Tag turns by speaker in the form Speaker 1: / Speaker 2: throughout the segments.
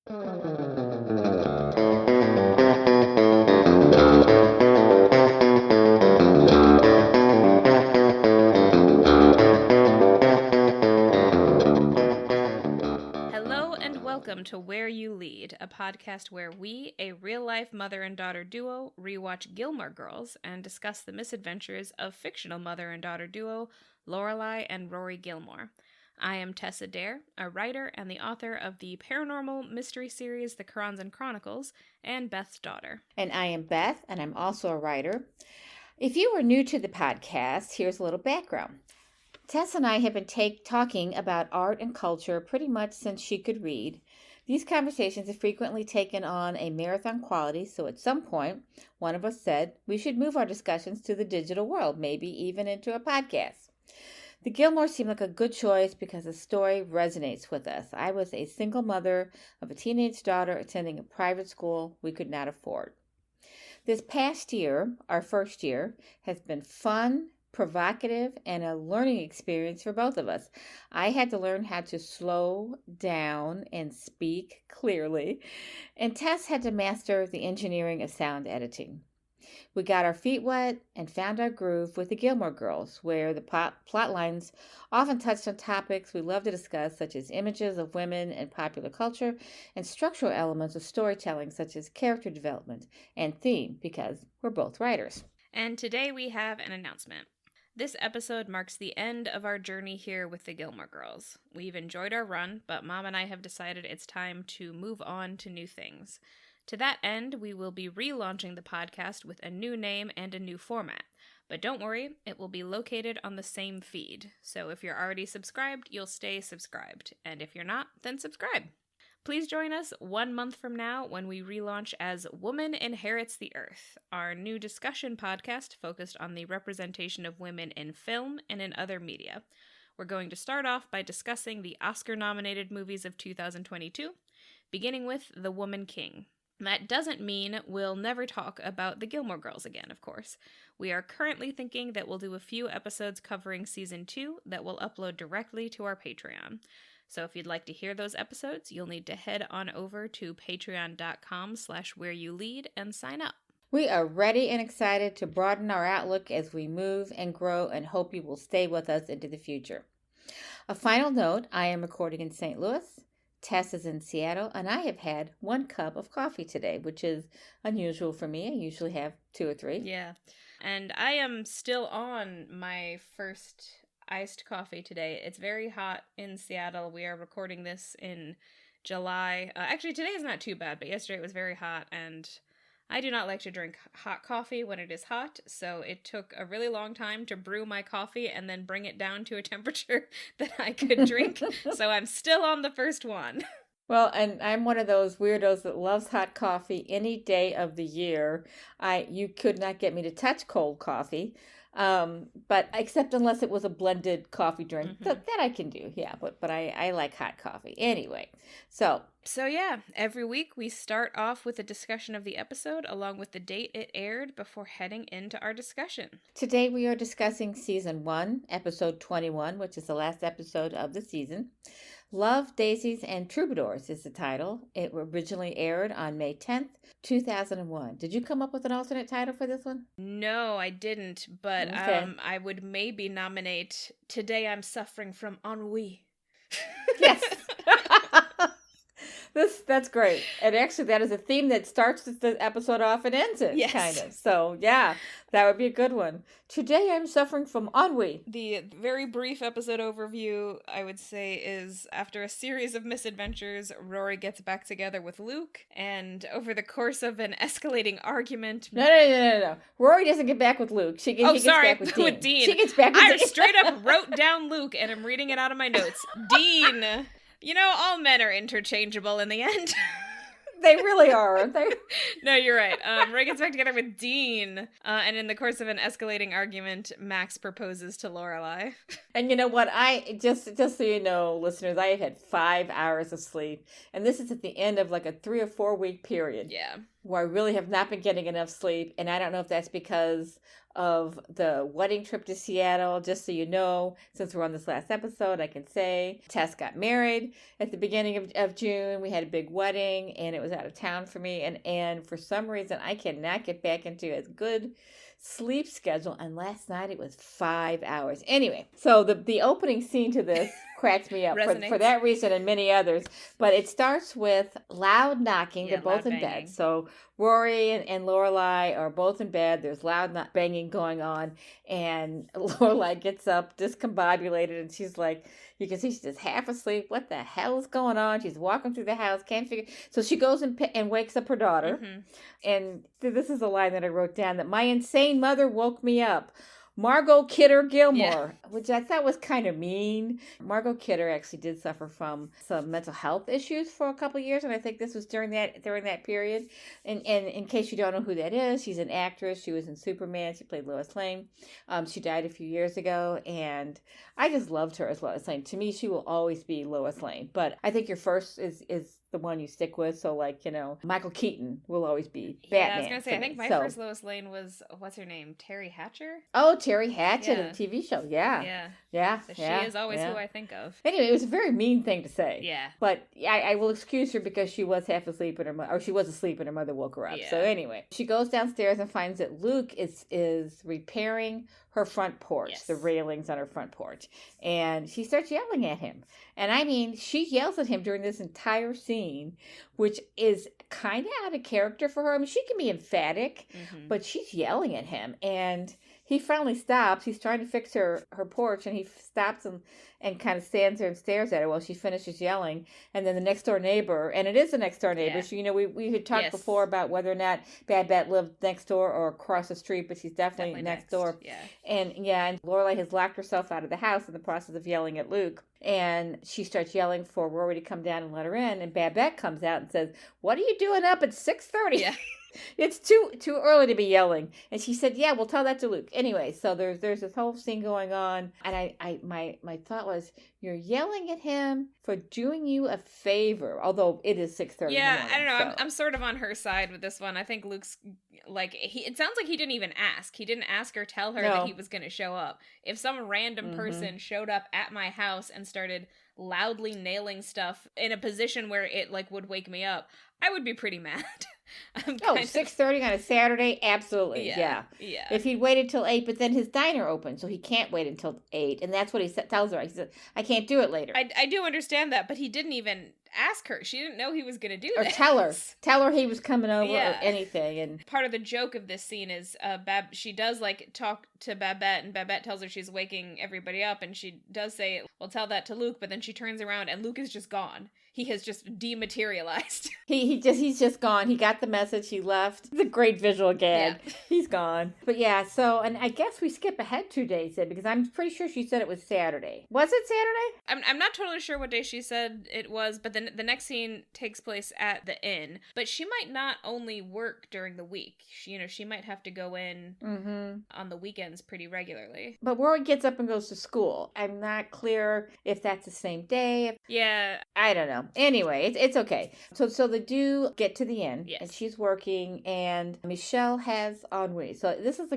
Speaker 1: Hello and welcome to Where You Lead, a podcast where we, a real-life mother and daughter duo, rewatch Gilmore Girls and discuss the misadventures of fictional mother and daughter duo Lorelai and Rory Gilmore. I am Tessa Dare, a writer and the author of the paranormal mystery series The Karanzan Chronicles, and Beth's daughter.
Speaker 2: And I am Beth, and I'm also a writer. If you are new to the podcast, here's a little background. Tess and I have been talking about art and culture pretty much since she could read. These conversations have frequently taken on a marathon quality, so at some point, one of us said we should move our discussions to the digital world, maybe even into a podcast. The Gilmore seemed like a good choice because the story resonates with us. I was a single mother of a teenage daughter attending a private school we could not afford. This past year, our first year, has been fun, provocative, and a learning experience for both of us. I had to learn how to slow down and speak clearly, and Tess had to master the engineering of sound editing. We got our feet wet and found our groove with the Gilmore Girls, where the plot lines often touched on topics we love to discuss, such as images of women and popular culture, and structural elements of storytelling, such as character development and theme, because we're both writers.
Speaker 1: And today we have an announcement. This episode marks the end of our journey here with the Gilmore Girls. We've enjoyed our run, but Mom and I have decided it's time to move on to new things. To that end, we will be relaunching the podcast with a new name and a new format. But don't worry, it will be located on the same feed. So if you're already subscribed, you'll stay subscribed. And if you're not, then subscribe. Please join us 1 month from now when we relaunch as Woman Inherits the Earth, our new discussion podcast focused on the representation of women in film and in other media. We're going to start off by discussing the Oscar-nominated movies of 2022, beginning with The Woman King. That doesn't mean we'll never talk about the Gilmore Girls again, of course. We are currently thinking that we'll do a few episodes covering Season 2 that we'll upload directly to our Patreon. So if you'd like to hear those episodes, you'll need to head on over to patreon.com/whereyoulead and sign up.
Speaker 2: We are ready and excited to broaden our outlook as we move and grow and hope you will stay with us into the future. A final note, I am recording in St. Louis. Tess is in Seattle, and I have had 1 cup of coffee today, which is unusual for me. I usually have 2 or 3.
Speaker 1: Yeah, and I am still on my first iced coffee today. It's very hot in Seattle. We are recording this in July. Actually, today is not too bad, but yesterday it was very hot, and I do not like to drink hot coffee when it is hot, so it took a really long time to brew my coffee and then bring it down to a temperature that I could drink, so I'm still on the first one.
Speaker 2: Well, and I'm one of those weirdos that loves hot coffee any day of the year. You could not get me to touch cold coffee, but except unless it was a blended coffee drink, that I can do, yeah, but I like hot coffee. Anyway, So
Speaker 1: yeah, every week we start off with a discussion of the episode along with the date it aired before heading into our discussion.
Speaker 2: Today we are discussing Season 1, Episode 21, which is the last episode of the season. Love, Daisies and Troubadours is the title. It originally aired on May 10th, 2001. Did you come up with an alternate title for this one?
Speaker 1: No, I didn't, but
Speaker 2: Okay.
Speaker 1: I would maybe nominate Today I'm Suffering from Ennui.
Speaker 2: Yes. That's great. And actually, that is a theme that starts the episode off and ends it,
Speaker 1: Yes.
Speaker 2: kind of. So, yeah, that would be a good one. Today, I'm suffering from ennui.
Speaker 1: The very brief episode overview, I would say, is after a series of misadventures, Rory gets back together with Luke, and over the course of an escalating argument...
Speaker 2: No. Rory doesn't get back with Luke. He gets back with Dean.
Speaker 1: With Dean.
Speaker 2: She gets back with
Speaker 1: I
Speaker 2: Dean.
Speaker 1: straight up wrote down Luke, and I'm reading it out of my notes. Dean... You know, all men are interchangeable in the end.
Speaker 2: They really are, aren't they?
Speaker 1: No, you're right. Rory gets back together with Dean, and in the course of an escalating argument, Max proposes to Lorelai.
Speaker 2: And you know what? I just so you know, listeners, I have had 5 hours of sleep, and this is at the end of like a 3 or 4 week period.
Speaker 1: Yeah.
Speaker 2: where I really have not been getting enough sleep. And I don't know if that's because of the wedding trip to Seattle. Just so you know, since we're on this last episode, I can say Tess got married at the beginning of June. We had a big wedding and it was out of town for me. And for some reason, I cannot get back into a good sleep schedule. And last night it was 5 hours. Anyway, so the opening scene to this cracks me up for that reason and many others. But it starts with loud knocking. They're both in bed. So Rory and Lorelai are both in bed. There's loud banging going on. And Lorelai gets up discombobulated and she's like, you can see she's just half asleep. What the hell is going on? She's walking through the house, can't figure. So she goes and wakes up her daughter. Mm-hmm. And this is a line that I wrote down, that my insane mother woke me up. Margot Kidder Gilmore, which I thought was kind of mean. Margot Kidder actually did suffer from some mental health issues for a couple of years, and I think this was during that period. And in case you don't know who that is, she's an actress. She was in Superman. She played Lois Lane. She died a few years ago, and I just loved her as Lois Lane. To me, she will always be Lois Lane. But I think your first is the one you stick with. So, like, you know, Michael Keaton will always be Batman.
Speaker 1: Yeah, I was going to say, I think my first Lois Lane was, what's her name? Terry Hatcher?
Speaker 2: Oh, Terry Hatcher, the TV show. Yeah.
Speaker 1: So she is always who I think of.
Speaker 2: Anyway, it was a very mean thing to say.
Speaker 1: Yeah.
Speaker 2: But I will excuse her because she was half asleep and she was asleep and her mother woke her up. Yeah. So anyway, she goes downstairs and finds that Luke is repairing her front porch, the railings on her front porch. And she starts yelling at him. And I mean, she yells at him during this entire scene, which is kind of out of character for her. I mean, she can be emphatic, but she's yelling at him. And he finally stops. He's trying to fix her porch, and he stops and kind of stands there and stares at her while she finishes yelling. And then the next door neighbor, and it is the next door neighbor. So, you know, we had talked before about whether or not Babette lived next door or across the street, but she's definitely next door. Yeah. And Lorelai has locked herself out of the house in the process of yelling at Luke. And she starts yelling for Rory to come down and let her in. And Babette comes out and says, "What are you doing up at 6:30? Yeah. It's too early to be yelling." And she said, "Yeah, we'll tell that to Luke." Anyway, so there's this whole scene going on. And my thought was, you're yelling at him for doing you a favor, although it is 6:30.
Speaker 1: Yeah, I don't know. So. I'm sort of on her side with this one. I think Luke's like, it sounds like he didn't even ask. He didn't ask or tell her that he was going to show up. If some random person showed up at my house and started loudly nailing stuff in a position where it like would wake me up, I would be pretty mad.
Speaker 2: 6:30 on a Saturday? Absolutely. Yeah. If he'd waited till 8, but then his diner opened, so he can't wait until 8. And that's what he tells her. He said, "I can't do it later."
Speaker 1: I do understand that, but he didn't even ask her. She didn't know he was going to do that.
Speaker 2: Or tell her he was coming over or anything. And
Speaker 1: part of the joke of this scene is she does like talk to Babette, and Babette tells her she's waking everybody up, and she does say, "Well, tell that to Luke," but then she turns around and Luke is just gone. He has just dematerialized.
Speaker 2: He's just gone. He got the message. He left. It's a great visual gag. Yeah. He's gone. But yeah, so, and I guess we skip ahead 2 days then, because I'm pretty sure she said it was Saturday. Was it Saturday?
Speaker 1: I'm not totally sure what day she said it was, but then the next scene takes place at the inn. But she might not only work during the week. She might have to go in on the weekends pretty regularly.
Speaker 2: But Rory gets up and goes to school. I'm not clear if that's the same day.
Speaker 1: Yeah.
Speaker 2: I don't know. Anyway, it's okay. So they do get to the inn, and she's working, and Michel has ennui. So this is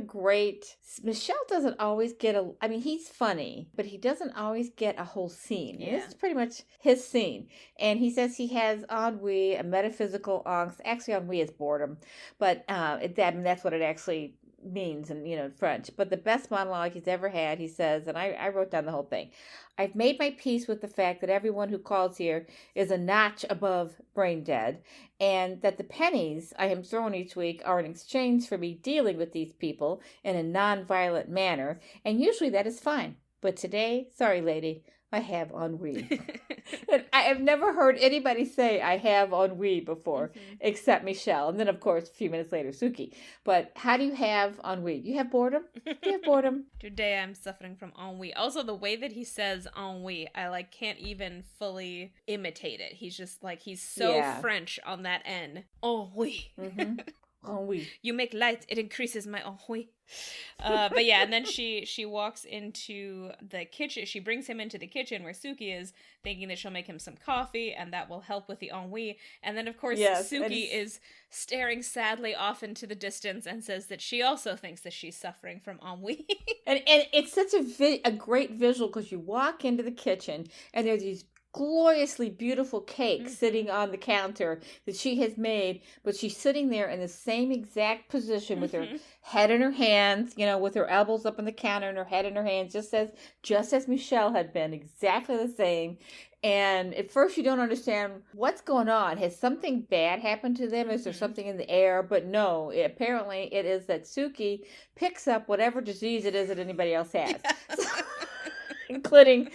Speaker 2: Michel doesn't always get he's funny, but he doesn't always get a whole scene. Yeah. This is pretty much his scene. And he says he has ennui, a metaphysical angst. Actually, ennui is boredom, but that's what it actually means in French. But the best monologue he's ever had, he says, and I wrote down the whole thing: "I've made my peace with the fact that everyone who calls here is a notch above brain dead, and that the pennies I am thrown each week are in exchange for me dealing with these people in a non-violent manner, and usually that is fine. But today, sorry lady, I have ennui." And I have never heard anybody say "I have ennui" before, except Michel. And then, of course, a few minutes later, Suki. But how do you have ennui? You have boredom? You have boredom?
Speaker 1: Today I'm suffering from ennui. Also, the way that he says ennui, I can't even fully imitate it. He's just he's so French on that N. Ennui.
Speaker 2: Ennui.
Speaker 1: You make light, it increases my ennui. But yeah, and then she walks into the kitchen. She brings him into the kitchen where Suki is, thinking that she'll make him some coffee and that will help with the ennui. And then, of course,
Speaker 2: Yes,
Speaker 1: Suki is staring sadly off into the distance and says that she also thinks that she's suffering from ennui.
Speaker 2: and it's such a great visual because you walk into the kitchen and there's these gloriously beautiful cakes sitting on the counter that she has made, but she's sitting there in the same exact position with her head in her hands, with her elbows up on the counter and her head in her hands, just as Michelle had been, exactly the same. And at first you don't understand what's going on. Has something bad happened to them? Is there something in the air? But no, apparently it is that Suki picks up whatever disease it is that anybody else has. Including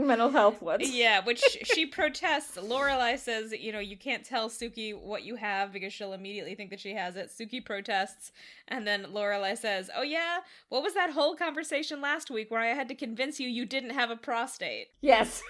Speaker 2: mental health ones.
Speaker 1: Yeah, which she protests. Lorelai says, you can't tell Suki what you have because she'll immediately think that she has it. Suki protests, and then Lorelai says, oh yeah, what was that whole conversation last week where I had to convince you didn't have a prostate?
Speaker 2: Yes.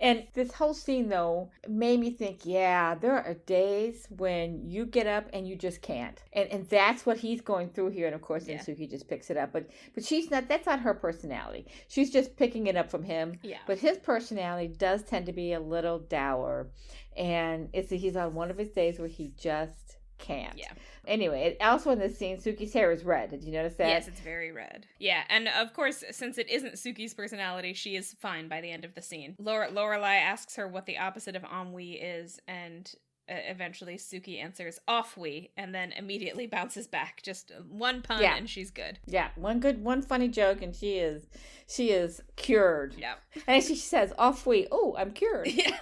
Speaker 2: And this whole scene, though, made me think, yeah, there are days when you get up and you just can't. And that's what he's going through here. And, of course, then Suki just picks it up. But she's not, that's not her personality. She's just picking it up from him.
Speaker 1: Yeah.
Speaker 2: But his personality does tend to be a little dour. And he's on one of his days where he just can't.
Speaker 1: Yeah.
Speaker 2: Anyway, also in this scene, Suki's hair is red. Did you notice that?
Speaker 1: Yes, it's very red. Yeah, and of course, since it isn't Suki's personality, she is fine by the end of the scene. Lorelai asks her what the opposite of ennui is, and eventually Suki answers off-we, and then immediately bounces back. Just one pun, and she's good.
Speaker 2: Yeah, one funny joke, and she is cured.
Speaker 1: Yeah.
Speaker 2: And she says, off-we, oh, I'm cured.
Speaker 1: Yeah.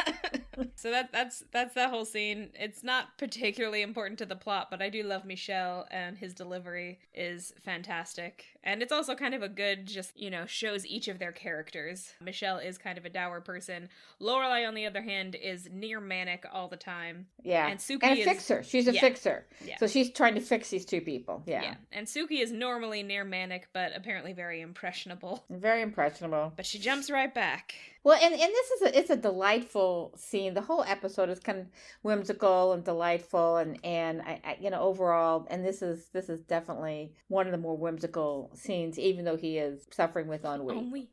Speaker 1: So that's that whole scene. It's not particularly important to the plot, but I do love Michel, and his delivery is fantastic. And it's also kind of a good, just, shows each of their characters. Michel is kind of a dour person. Lorelai, on the other hand, is near manic all the time.
Speaker 2: Yeah.
Speaker 1: And Suki
Speaker 2: and a fixer. She's a fixer. Yeah. So she's trying to fix these two people. Yeah.
Speaker 1: And Suki is normally near manic, but apparently very impressionable.
Speaker 2: Very impressionable.
Speaker 1: But she jumps right back.
Speaker 2: Well, and it's a delightful scene. The whole episode is kind of whimsical and delightful, and I overall, and this is definitely one of the more whimsical scenes, even though he is suffering with ennui.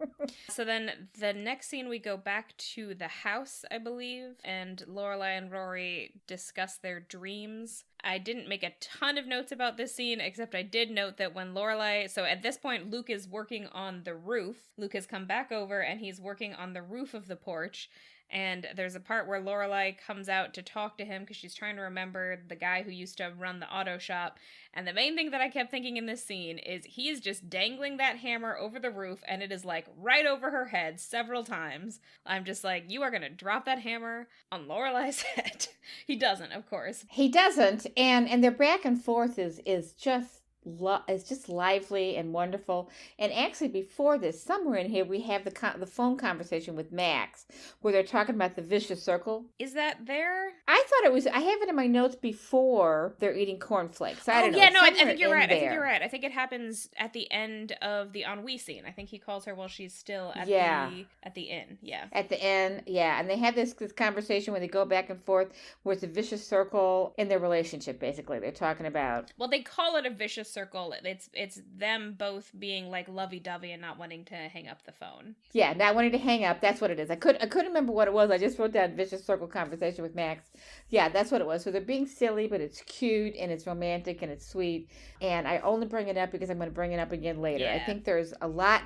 Speaker 1: So then the next scene, we go back to the house, I believe, and Lorelai and Rory discuss their dreams. I didn't make a ton of notes about this scene, except I did note that when Lorelai... So at this point, Luke is working on the roof. Luke has come back over, and he's working on the roof of the porch. And there's a part where Lorelai comes out to talk to him because she's trying to remember the guy who used to run the auto shop. And the main thing that I kept thinking in this scene is he is just dangling that hammer over the roof, and it is like right over her head several times. I'm just like, you are going to drop that hammer on Lorelai's head. He doesn't, of course.
Speaker 2: He doesn't. And their back and forth is just... It's just lively and wonderful. And actually, before this, somewhere in here, we have the phone conversation with Max, where they're talking about the vicious circle.
Speaker 1: Is that there?
Speaker 2: I thought it was. I have it in my notes before they're eating cornflakes. I don't know.
Speaker 1: Yeah, no, I think you're right. I think you're right. I think it happens at the end of the ennui scene. I think he calls her while she's still at the inn. Yeah. At the end,
Speaker 2: yeah. And they have this conversation where they go back and forth, where it's a vicious circle in their relationship. Basically, they're talking about.
Speaker 1: Well, they call it a vicious circle. It's them both being like lovey-dovey and not wanting to hang up the phone.
Speaker 2: Yeah, not wanting to hang up. That's what it is. I couldn't remember what it was. I just wrote down vicious circle conversation with Max. Yeah, that's what it was. So they're being silly, but it's cute and it's romantic and it's sweet. And I only bring it up because I'm going to bring it up again later. Yeah. I think there's a lot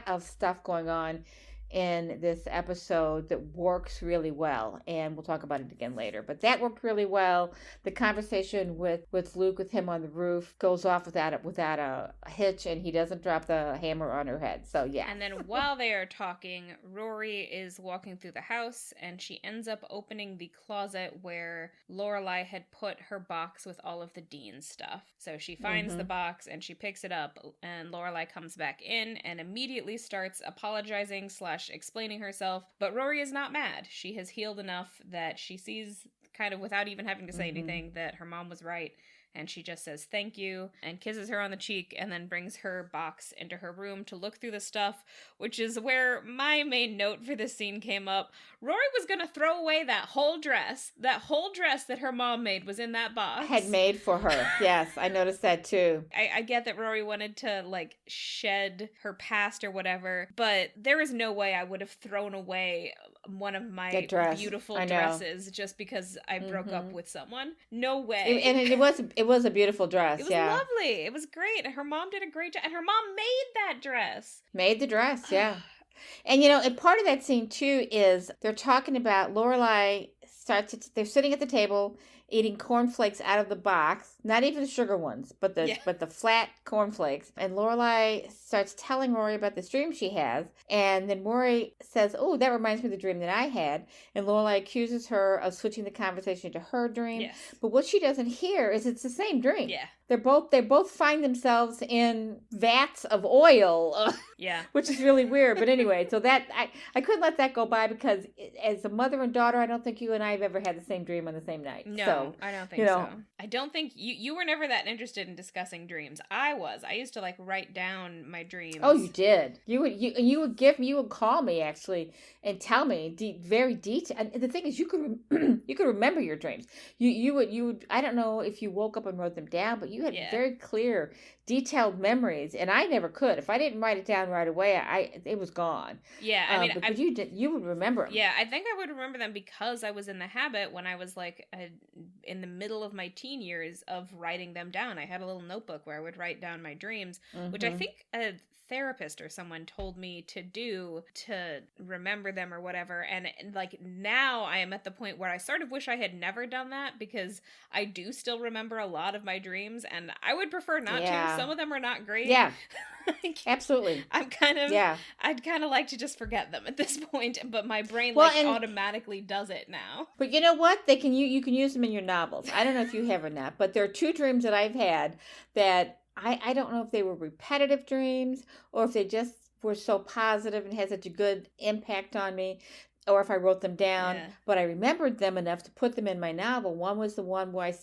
Speaker 2: of stuff going on in this episode that works really well, and we'll talk about it again later, but that worked really well. The conversation with Luke, with him on the roof, goes off without a hitch, and he doesn't drop the hammer on her head. So yeah.
Speaker 1: And then while they are talking, Rory is walking through the house, and she ends up opening the closet where Lorelai had put her box with all of the Dean's stuff. So she finds the box and she picks it up, and Lorelai comes back in and immediately starts apologizing / explaining herself, but Rory is not mad. She has healed enough that she sees, kind of without even having to say anything, that her mom was right and she just says thank you and kisses her on the cheek and then brings her box into her room to look through the stuff, which is where my main note for this scene came up. Rory was gonna throw away that whole dress. That whole dress that her mom made was in that box.
Speaker 2: Had made for her. Yes, I noticed that too.
Speaker 1: I get that Rory wanted to like shed her past or whatever, but there is no way I would have thrown away one of my beautiful dresses just because I broke up with someone. No way.
Speaker 2: And it was a beautiful dress.
Speaker 1: It was lovely. It was great. Her mom did a great job, and her mom made that dress.
Speaker 2: Made the dress, yeah. And and part of that scene too is they're talking about Lorelai they're sitting at the table eating cornflakes out of the box, not even the sugar ones, but the flat cornflakes. And Lorelai starts telling Rory about this dream she has, and then Rory says, "Oh, that reminds me of the dream that I had." And Lorelai accuses her of switching the conversation to her dream.
Speaker 1: Yes.
Speaker 2: But what she doesn't hear is it's the same dream.
Speaker 1: Yeah.
Speaker 2: They both find themselves in vats of oil.
Speaker 1: Yeah.
Speaker 2: Which is really weird. But anyway, so that I couldn't let that go by because as a mother and daughter, I don't think you and I have ever had the same dream on the same night.
Speaker 1: No,
Speaker 2: so,
Speaker 1: I don't think so. I don't think you were never that interested in discussing dreams. I was. I used to like write down my dreams.
Speaker 2: Oh, you did. You would call me actually and tell me very detailed. And the thing is, you could remember your dreams. You would. I don't know if you woke up and wrote them down, but you had very clear, detailed memories, and I never could. If I didn't write it down right away, it was gone.
Speaker 1: Yeah, I mean,
Speaker 2: but you would remember them.
Speaker 1: Yeah, I think I would remember them because I was in the habit when I was like in the middle of my teen years of writing them down. I had a little notebook where I would write down my dreams, which I think a therapist or someone told me to do to remember them or whatever. And like now I am at the point where I sort of wish I had never done that because I do still remember a lot of my dreams and I would prefer not to. Some of them are not great.
Speaker 2: Yeah. Absolutely.
Speaker 1: I'd kind of like to just forget them at this point, but my brain automatically does it now.
Speaker 2: But you know what? You can use them in your novels. I don't know if you have or not, but there are two dreams that I've had that I don't know if they were repetitive dreams or if they just were so positive and had such a good impact on me, or if I wrote them down, but I remembered them enough to put them in my novel. One was the one where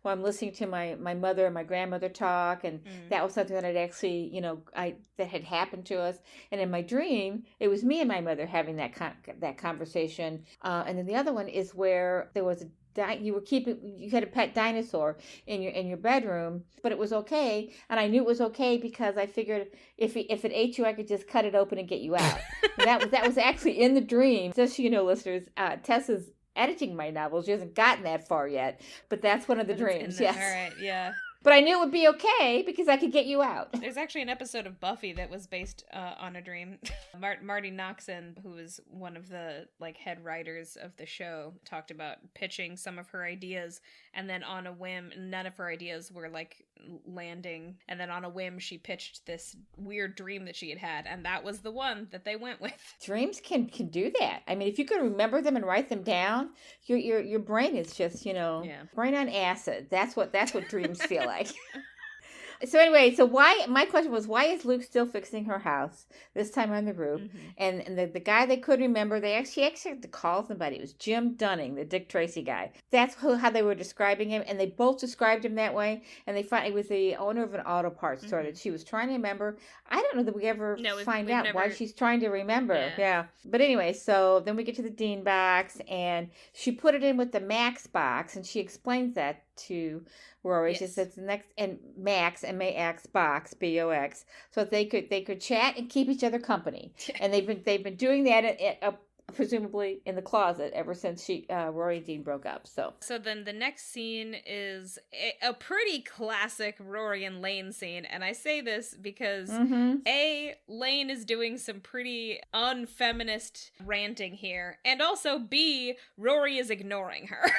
Speaker 2: I'm listening to my mother and my grandmother talk, and that was something that I'd actually, that had happened to us. And in my dream, it was me and my mother having that conversation. And then the other one is where there was you had a pet dinosaur in your bedroom, but it was okay, and I knew it was okay because I figured if it ate you, I could just cut it open and get you out. that was actually in the dream. Just so you know, listeners, Tessa's editing my novels. She hasn't gotten that far yet, but that's one of the dreams. Yes.
Speaker 1: All right. Yeah.
Speaker 2: But I knew it would be okay because I could get you out.
Speaker 1: There's actually an episode of Buffy that was based on a dream. Marty Noxon, who was one of the head writers of the show, talked about pitching some of her ideas, and then on a whim, none of her ideas were landing. And then on a whim, she pitched this weird dream that she had, and that was the one that they went with. Dreams
Speaker 2: can do that. I mean, if you could remember them and write them down, your brain is just brain on acid. That's what dreams feel like. So anyway, my question was, why is Luke still fixing her house, this time on the roof? And the guy they couldn't remember, she actually had to call somebody. It was Jim Dunning, the Dick Tracy guy. That's how they were describing him, and they both described him that way. And they find it was the owner of an auto parts store that she was trying to remember. I don't know that we ever find out why she's trying to remember. Yeah. But anyway, so then we get to the Dean box, and she put it in with the Max box, and she explains that to Rory. She says the next, and Max, M-A-X box, B-O-X, so they could chat and keep each other company. And they've been doing that presumably in the closet ever since Rory and Dean broke up. So
Speaker 1: then the next scene is a pretty classic Rory and Lane scene, and I say this because A, Lane is doing some pretty unfeminist ranting here, and also B, Rory is ignoring her.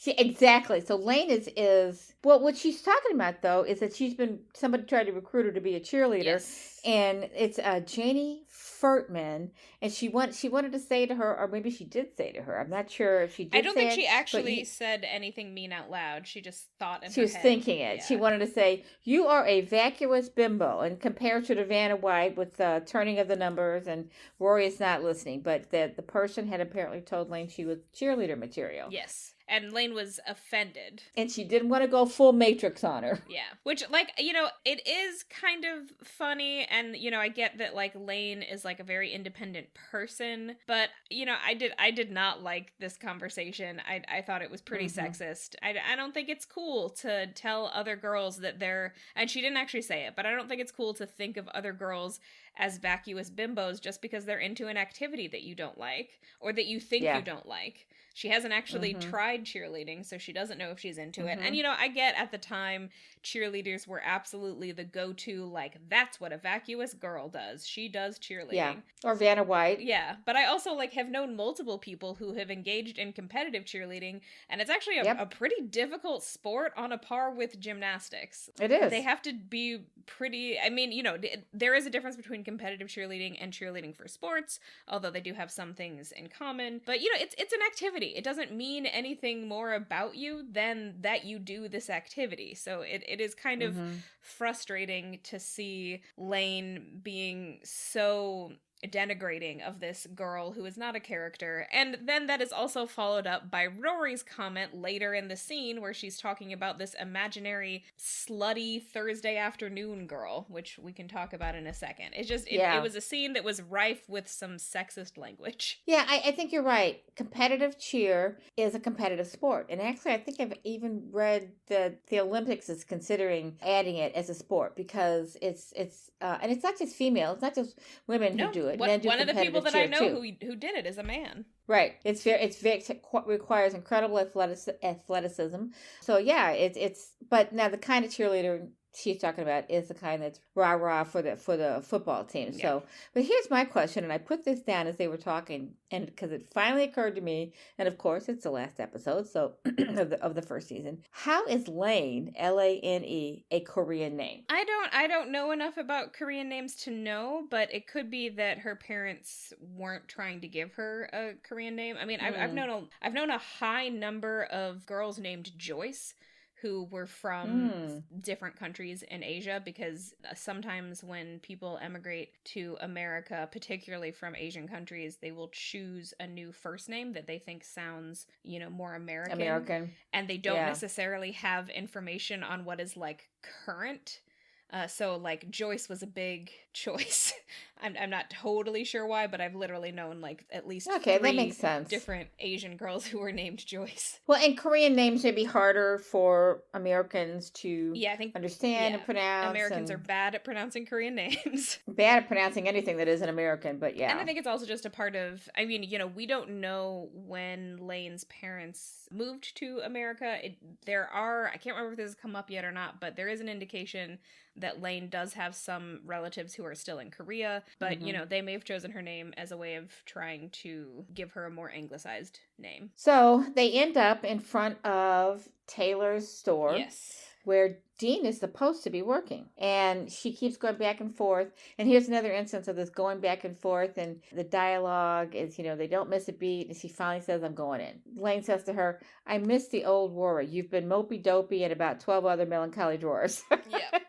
Speaker 2: Exactly. So Lane is what she's talking about though is that somebody tried to recruit her to be a cheerleader, and it's Janie Furtman, and she wanted to say to her, or maybe she did say to her. I'm not sure if she did.
Speaker 1: I don't think she actually said anything mean out loud. She just thought in her head.
Speaker 2: She was thinking it. Yeah. She wanted to say, "You are a vacuous bimbo," and compared to Vanna White with the turning of the numbers, and Rory is not listening. But the person had apparently told Lane she was cheerleader material.
Speaker 1: Yes. And Lane was offended.
Speaker 2: And she didn't want to go full Matrix on her.
Speaker 1: Yeah. Which, like, you know, it is kind of funny. And, you know, I get that, like, Lane is, like, a very independent person. But, you know, I did not like this conversation. I thought it was pretty sexist. I don't think it's cool to tell other girls that they're, and she didn't actually say it, but I don't think it's cool to think of other girls as vacuous bimbos just because they're into an activity that you don't like or that you think you don't like. She hasn't actually tried cheerleading, so she doesn't know if she's into it. And, you know, I get at the time cheerleaders were absolutely the go-to, like, that's what a vacuous girl does. She does cheerleading.
Speaker 2: Yeah, or Vanna White.
Speaker 1: Yeah, but I also, like, have known multiple people who have engaged in competitive cheerleading, and it's actually a pretty difficult sport on a par with gymnastics.
Speaker 2: It is.
Speaker 1: They have to be pretty, I mean, you know, there is a difference between competitive cheerleading and cheerleading for sports, although they do have some things in common. But, you know, it's an activity. It doesn't mean anything more about you than that you do this activity. So it is kind of frustrating to see Lane being so denigrating of this girl who is not a character. And then that is also followed up by Rory's comment later in the scene where she's talking about this imaginary slutty Thursday afternoon girl, which we can talk about in a second. It's just, it was a scene that was rife with some sexist language.
Speaker 2: Yeah, I think you're right. Competitive cheer is a competitive sport. And actually, I think I've even read that the Olympics is considering adding it as a sport because it's and it's not just female, it's not just women who do it.
Speaker 1: One of the people that I know who did it is a man.
Speaker 2: Right. It's requires incredible athleticism. So yeah, it's but now the kind of cheerleader she's talking about is the kind that's rah-rah for the football team. Yeah. So, but here's my question, and I put this down as they were talking, and because it finally occurred to me, and of course it's the last episode, so of the first season. How is Lane, Lane, a Korean name?
Speaker 1: I don't know enough about Korean names to know, but it could be that her parents weren't trying to give her a Korean name. I mean, I've known a high number of girls named Joyce who were from different countries in Asia, because sometimes when people emigrate to America, particularly from Asian countries, they will choose a new first name that they think sounds, you know, more American. And they don't necessarily have information on what is, like, current. So, like, Joyce was a big choice. I'm not totally sure why, but I've literally known, like, at least
Speaker 2: that makes
Speaker 1: 3
Speaker 2: sense.
Speaker 1: different Asian girls who were named Joyce.
Speaker 2: Well, and Korean names may be harder for Americans to understand and pronounce.
Speaker 1: Americans are bad at pronouncing Korean names.
Speaker 2: Bad at pronouncing anything that isn't American, but yeah.
Speaker 1: And I think it's also just a part of, I mean, you know, we don't know when Lane's parents moved to America. I can't remember if this has come up yet or not, but there is an indication that Lane does have some relatives who are still in Korea, but, you know, they may have chosen her name as a way of trying to give her a more anglicized name.
Speaker 2: So they end up in front of Taylor's store.
Speaker 1: Yes.
Speaker 2: Where Dean is supposed to be working. And she keeps going back and forth. And here's another instance of this going back and forth. And the dialogue is, you know, they don't miss a beat. And she finally says, I'm going in. Lane says to her, I miss the old Rory. You've been mopey-dopey and about 12 other melancholy drawers.
Speaker 1: Yeah.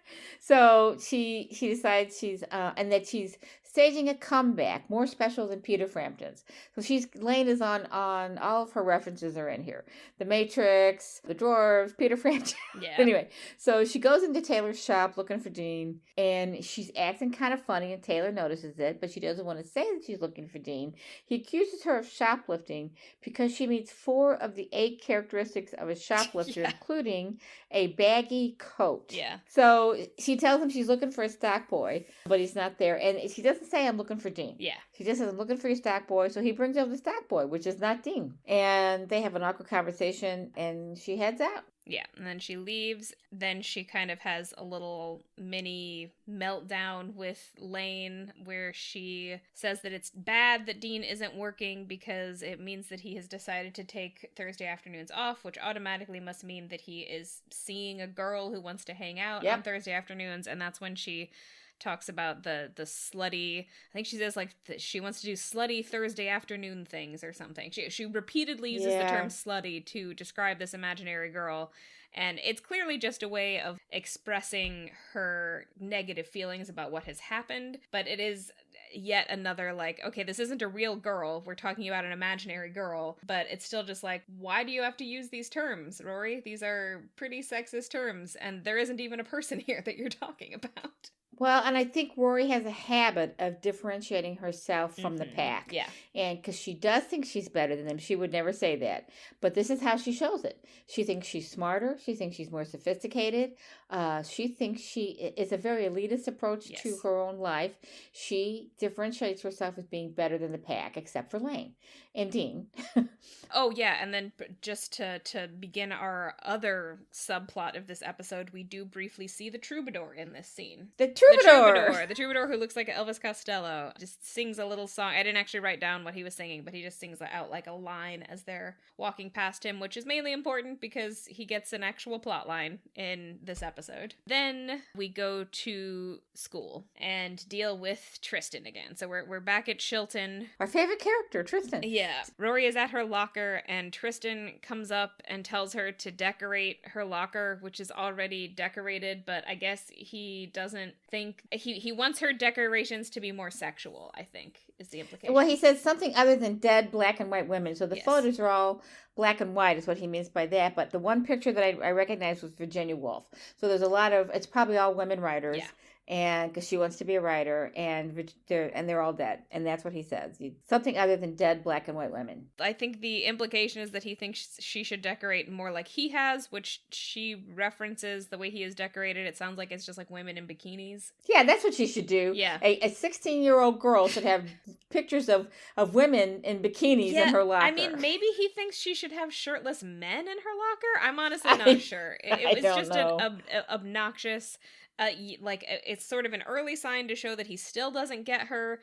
Speaker 2: So she decides and that she's staging a comeback, more special than Peter Frampton's. So Lane is on all of her references are in here. The Matrix, the dwarves, Peter Frampton.
Speaker 1: Yeah.
Speaker 2: Anyway, so she goes into Taylor's shop looking for Dean, and she's acting kind of funny, and Taylor notices it, but she doesn't want to say that she's looking for Dean. He accuses her of shoplifting because she meets 4 of the 8 characteristics of a shoplifter, including a baggy coat.
Speaker 1: Yeah.
Speaker 2: So she tells him she's looking for a stock boy, but he's not there, and she doesn't say I'm looking for Dean.
Speaker 1: Yeah.
Speaker 2: She just says I'm looking for your stock boy, so he brings over the stock boy, which is not Dean. And they have an awkward conversation, and she heads out.
Speaker 1: Yeah, and then she leaves. Then she kind of has a little mini meltdown with Lane where she says that it's bad that Dean isn't working because it means that he has decided to take Thursday afternoons off, which automatically must mean that he is seeing a girl who wants to hang out on Thursday afternoons. And that's when she talks about the slutty, I think she says like she wants to do slutty Thursday afternoon things or something. She repeatedly uses the term slutty to describe this imaginary girl. And it's clearly just a way of expressing her negative feelings about what has happened. But it is yet another, like, okay, this isn't a real girl. We're talking about an imaginary girl. But it's still just like, why do you have to use these terms, Rory? These are pretty sexist terms. And there isn't even a person here that you're talking about.
Speaker 2: Well, and I think Rory has a habit of differentiating herself from the pack.
Speaker 1: Yeah.
Speaker 2: And because she does think she's better than them, she would never say that. But this is how she shows it. She thinks she's smarter. She thinks she's more sophisticated. She thinks it's a very elitist approach to her own life. She differentiates herself as being better than the pack, except for Lane and Dean.
Speaker 1: Oh, yeah. And then just to begin our other subplot of this episode, we do briefly see the troubadour in this scene. The troubadour who looks like Elvis Costello, just sings a little song. I didn't actually write down what he was singing, but he just sings out like a line as they're walking past him, which is mainly important because he gets an actual plot line in this episode. Then we go to school and deal with Tristan again. So we're back at Chilton.
Speaker 2: Our favorite character, Tristan.
Speaker 1: Yeah. Rory is at her locker and Tristan comes up and tells her to decorate her locker, which is already decorated, but I guess he doesn't think he wants her decorations to be more sexual, I think, is the implication.
Speaker 2: Well, he says something other than dead black and white women. So the photos are all black and white is what he means by that. But the one picture that I recognized was Virginia Woolf. So there's a lot of, it's probably all women writers. Yeah. And because she wants to be a writer, and they're all dead, and that's what he says. Something other than dead black and white women.
Speaker 1: I think the implication is that he thinks she should decorate more like he has, which she references the way he is decorated. It sounds like it's just like women in bikinis.
Speaker 2: Yeah, that's what she should do.
Speaker 1: Yeah,
Speaker 2: a 16-year-old girl should have pictures of women in bikinis in her locker.
Speaker 1: I mean, maybe he thinks she should have shirtless men in her locker. I'm honestly not sure. It was just an obnoxious. It's sort of an early sign to show that he still doesn't get her,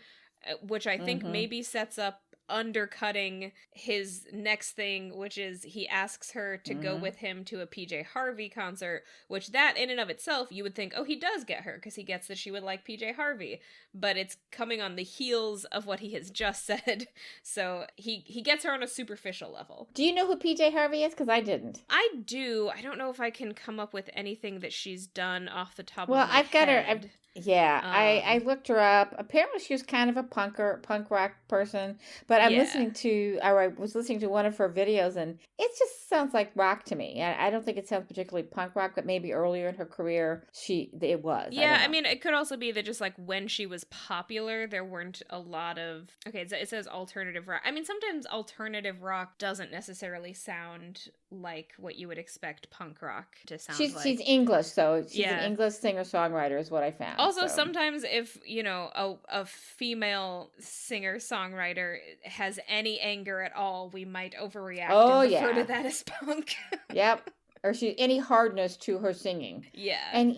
Speaker 1: which I think maybe sets up undercutting his next thing, which is he asks her to go with him to a PJ Harvey concert, which that in and of itself, you would think, oh, he does get her because he gets that she would like PJ Harvey, but it's coming on the heels of what he has just said. So he gets her on a superficial level.
Speaker 2: Do you know who PJ Harvey is? Because I didn't.
Speaker 1: I do. I don't know if I can come up with anything that she's done off the top of my head.
Speaker 2: Well, I've got her. I looked her up. Apparently, she was kind of a punk rock person. But I was listening to one of her videos, and it just sounds like rock to me. I don't think it sounds particularly punk rock, but maybe earlier in her career, it was.
Speaker 1: Yeah, I mean, it could also be that just like when she was popular, there weren't a lot of. Okay, it says alternative rock. I mean, sometimes alternative rock doesn't necessarily sound like what you would expect punk rock to sound like.
Speaker 2: She's English, so she's an English singer-songwriter is what I found.
Speaker 1: Also, sometimes if, a female singer-songwriter has any anger at all, we might overreact and refer to that as punk.
Speaker 2: Yep. Or any hardness to her singing. Yeah. And,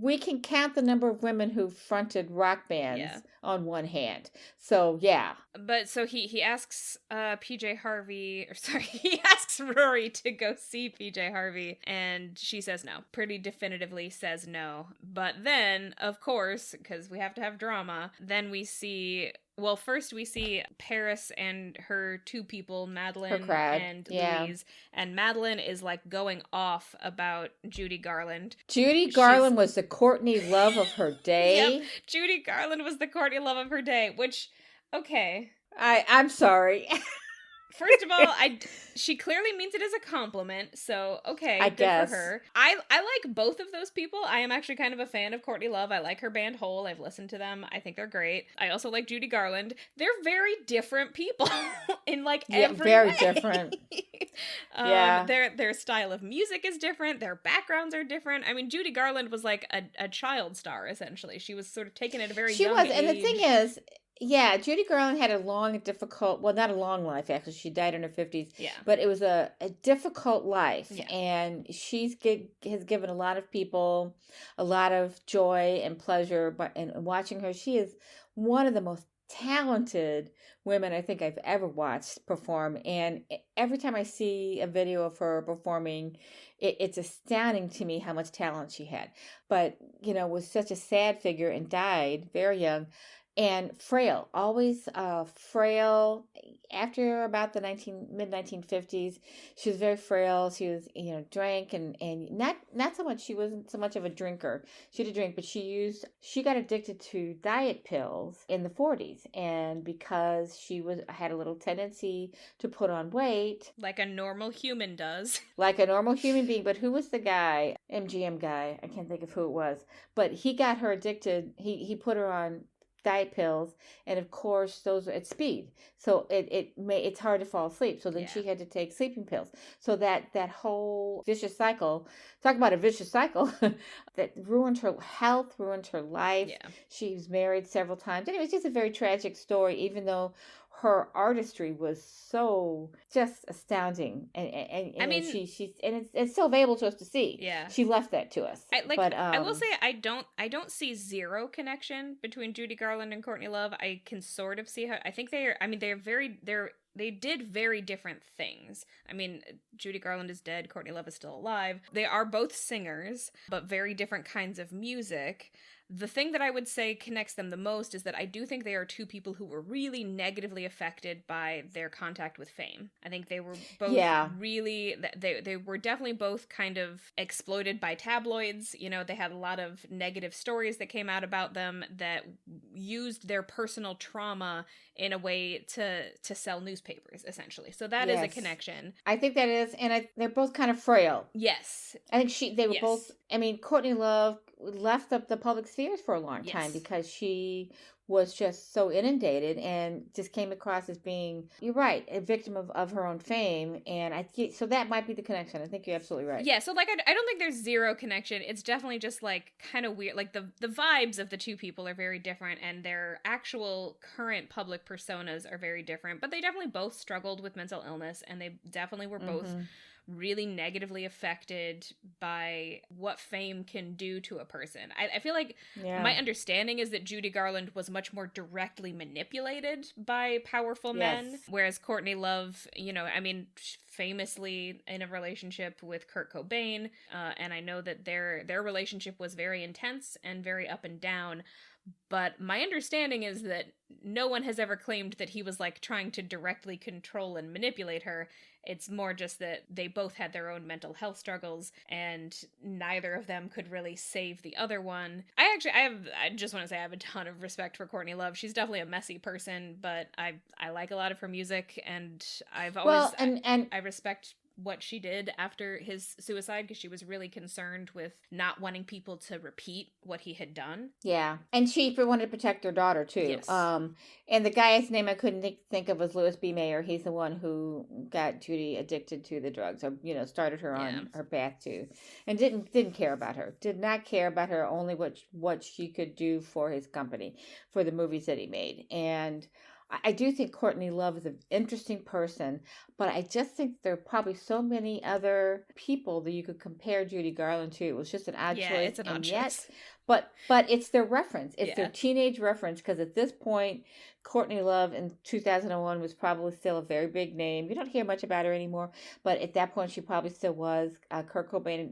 Speaker 2: we can count the number of women who fronted rock bands on one hand. So, yeah.
Speaker 1: But so he asks he asks Rory to go see PJ Harvey, and she says no. Pretty definitively says no. But then, of course, because we have to have drama, then we see... Well, first we see Paris and her two people, Madeline and Louise. And Madeline is like going off about Judy Garland.
Speaker 2: Judy Garland was the Courtney love of her day.
Speaker 1: Yep. Judy Garland was the Courtney love of her day, which, okay.
Speaker 2: I'm sorry.
Speaker 1: First of all, she clearly means it as a compliment, so okay, good for her. I like both of those people. I am actually kind of a fan of Courtney Love. I like her band Hole. I've listened to them. I think they're great. I also like Judy Garland. They're very different people in every
Speaker 2: very
Speaker 1: way.
Speaker 2: Different.
Speaker 1: Their style of music is different. Their backgrounds are different. I mean, Judy Garland was like a child star, essentially. She was sort of taken at a very young age.
Speaker 2: And the thing is, yeah, Judy Garland had a long, difficult, well, not a long life, actually. She died in her 50s. Yeah. But it was a difficult life. Yeah. And has given a lot of people a lot of joy and pleasure. And watching her, she is one of the most talented women I think I've ever watched perform. And every time I see a video of her performing, it's astounding to me how much talent she had. But, was such a sad figure and died very young and frail, always frail. After about the mid 1950s, she was very frail. She was, drank and not so much. She wasn't so much of a drinker. She did drink, but she got addicted to diet pills in the 40s, and because she had a little tendency to put on weight,
Speaker 1: like a normal human does.
Speaker 2: like a normal human being. But who was the guy? MGM guy. I can't think of who it was, but he got her addicted. He put her on diet pills, and of course those are at speed, so it's hard to fall asleep, so then she had to take sleeping pills, so that whole vicious cycle, talk about a vicious cycle, that ruined her health, ruined her life. She was married several times, and it was just a very tragic story, even though her artistry was so just astounding, and I mean, she's and it's still available to us to see. She left that to us.
Speaker 1: I will say I don't see zero connection between Judy Garland and Courtney Love. I can sort of see how. I think they did very different things. I mean, Judy Garland is dead, Courtney Love is still alive. They are both singers, but very different kinds of music. The thing that I would say connects them the most is that I do think they are two people who were really negatively affected by their contact with fame. I think they were both really, they were definitely both kind of exploited by tabloids. They had a lot of negative stories that came out about them that used their personal trauma in a way to sell newspapers, essentially. So that is a connection.
Speaker 2: I think that is, and they're both kind of frail.
Speaker 1: Yes.
Speaker 2: I think they were both, I mean, Courtney Love left the public spheres for a long time because she was just so inundated and just came across as being, you're right, a victim of her own fame. And so that might be the connection. I think you're absolutely right.
Speaker 1: Yeah, so like I don't think there's zero connection. It's definitely just like kind of weird. Like the vibes of the two people are very different, and their actual current public personas are very different. But they definitely both struggled with mental illness, and they definitely were both really negatively affected by what fame can do to a person. I feel like my understanding is that Judy Garland was much more directly manipulated by powerful men, whereas Courtney Love, famously in a relationship with Kurt Cobain, and I know that their relationship was very intense and very up and down. But my understanding is that no one has ever claimed that he was like trying to directly control and manipulate her. It's more just that they both had their own mental health struggles, and neither of them could really save the other one. I just want to say I have a ton of respect for Courtney Love. She's definitely a messy person, but I like a lot of her music, and I've always I respect what she did after his suicide, because she was really concerned with not wanting people to repeat what he had done.
Speaker 2: Yeah, and she wanted to protect her daughter too. Yes. And the guy's name I couldn't think of was Louis B. Mayer. He's the one who got Judy addicted to the drugs, or started her on her path to, and didn't care about her. Did not care about her. Only what she could do for his company, for the movies that he made. And I do think Courtney Love is an interesting person, but I just think there are probably so many other people that you could compare Judy Garland to. It was just an odd choice. Yeah,
Speaker 1: it's an odd choice.
Speaker 2: But it's their reference. It's their teenage reference, because at this point, Courtney Love in 2001 was probably still a very big name. You don't hear much about her anymore, but at that point, she probably still was. Kurt Cobain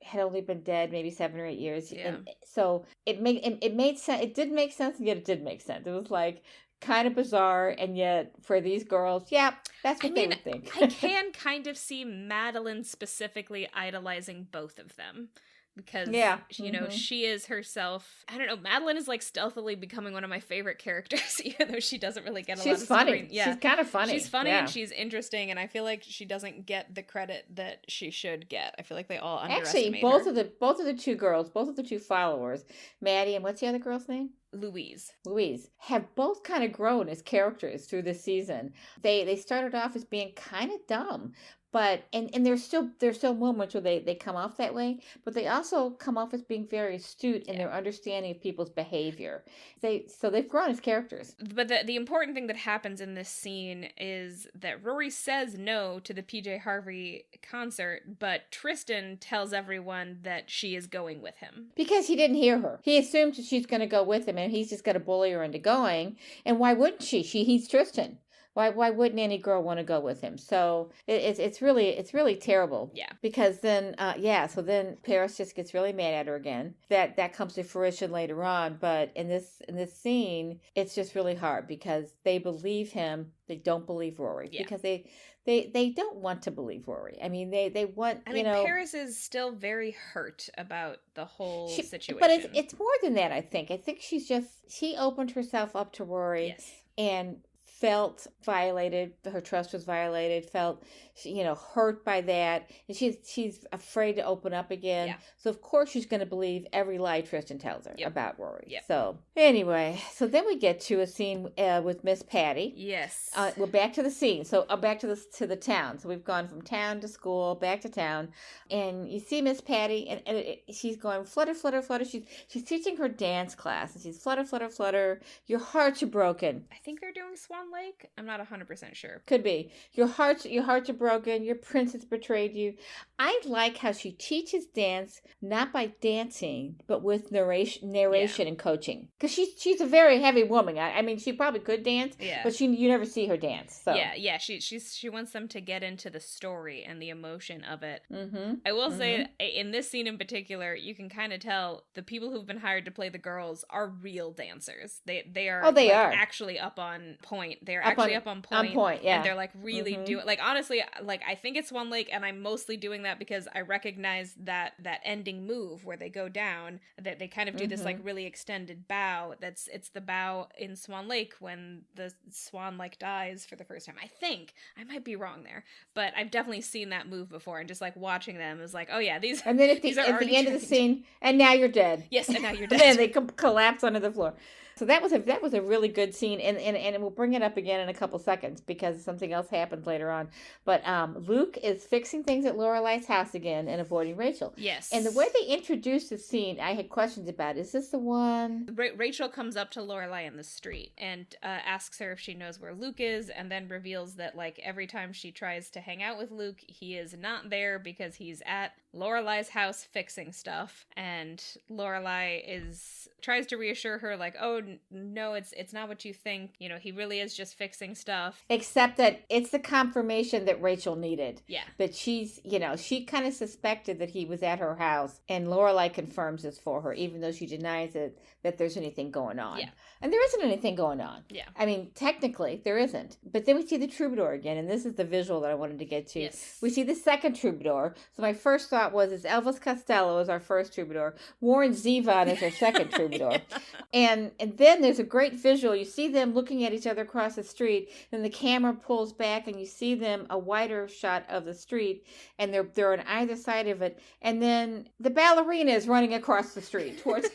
Speaker 2: had only been dead maybe 7 or 8 years. Yeah. And so it made sense. It didn't make sense, and yet it did make sense. It was like kind of bizarre, and yet for these girls, that's what they would think.
Speaker 1: I can kind of see Madeline specifically idolizing both of them. Because, she is herself, I don't know, Madeline is like stealthily becoming one of my favorite characters, even though she doesn't really get a lot of
Speaker 2: funny.
Speaker 1: Screen. Yeah.
Speaker 2: She's kind of funny.
Speaker 1: She's funny and she's interesting, and I feel like she doesn't get the credit that she should get. I feel like they all underestimate her.
Speaker 2: Actually, both of the two girls, both of the two followers, Maddie and what's the other girl's name?
Speaker 1: Louise,
Speaker 2: have both kind of grown as characters through this season. They started off as being kind of dumb, But and there's still moments where they come off that way, but they also come off as being very astute in their understanding of people's behavior. They've grown as characters.
Speaker 1: But the important thing that happens in this scene is that Rory says no to the PJ Harvey concert, but Tristan tells everyone that she is going with him.
Speaker 2: Because he didn't hear her. He assumes that she's going to go with him, and he's just going to bully her into going. And why wouldn't she? He's Tristan. Why wouldn't any girl want to go with him? So it's really terrible.
Speaker 1: Yeah.
Speaker 2: Because then so then Paris just gets really mad at her again. That comes to fruition later on, but in this scene, it's just really hard because they believe him. They don't believe Rory because they don't want to believe Rory. I mean, they want. I mean,
Speaker 1: Paris is still very hurt about the whole situation.
Speaker 2: But it's more than that. I think she opened herself up to Rory.
Speaker 1: Yes.
Speaker 2: And felt violated. Her trust was violated. Felt, hurt by that, and she's afraid to open up again. Yeah. So of course she's going to believe every lie Tristan tells her about Rory. Yep. So anyway, so then we get to a scene with Miss Patty.
Speaker 1: Yes.
Speaker 2: We're back to the scene. So back to the town. So we've gone from town to school, back to town, and you see Miss Patty, and she's going flutter, flutter, flutter. She's teaching her dance class, and she's flutter, flutter, flutter. Your hearts are broken.
Speaker 1: I think they're doing Swan Lake. I'm not 100% sure.
Speaker 2: Could be. Your hearts are broken. Your prince has betrayed you. I like how she teaches dance not by dancing, but with narration and coaching. Because she's a very heavy woman. I mean, she probably could dance, but you never see her dance. So.
Speaker 1: Yeah. She wants them to get into the story and the emotion of it. Mm-hmm. I will say, in this scene in particular, you can kind of tell the people who've been hired to play the girls are real dancers. They are.
Speaker 2: Oh, they are
Speaker 1: actually up on point. They're actually up on point.
Speaker 2: On point, yeah.
Speaker 1: And they're like really doing, like, honestly, like, I think it's Swan Lake, and I'm mostly doing that because I recognize that ending move where they go down, that they kind of do this like really extended bow. It's the bow in Swan Lake when the swan like dies for the first time. I think I might be wrong there, but I've definitely seen that move before, and just like watching them is like, oh yeah, these.
Speaker 2: And then at the end of the scene, and now you're dead.
Speaker 1: Yes, and now you're dead.
Speaker 2: And then they collapse onto the floor. So that was a really good scene, and we'll bring it up again in a couple seconds because something else happens later on. But Luke is fixing things at Lorelai's house again and avoiding Rachel.
Speaker 1: Yes.
Speaker 2: And the way they introduced the scene, I had questions about. Is this the one?
Speaker 1: Rachel comes up to Lorelai in the street and asks her if she knows where Luke is, and then reveals that like every time she tries to hang out with Luke, he is not there because he's at Lorelai's house fixing stuff. And Lorelai tries to reassure her like, oh no, it's not what you think. He really is just fixing stuff.
Speaker 2: Except that it's the confirmation that Rachel needed.
Speaker 1: Yeah.
Speaker 2: But she kind of suspected that he was at her house, and Lorelai confirms this for her, even though she denies it, that there's anything going on. Yeah. And there isn't anything going on.
Speaker 1: Yeah.
Speaker 2: I mean, technically, there isn't. But then we see the troubadour again, and this is the visual that I wanted to get to.
Speaker 1: Yes.
Speaker 2: We see the second troubadour. So my first thought was, is Elvis Costello is our first troubadour. Warren Zevon is our second troubadour. And then there's a great visual. You see them looking at each other across the street, and the camera pulls back, and you see them a wider shot of the street, and they're on either side of it. And then the ballerina is running across the street towards...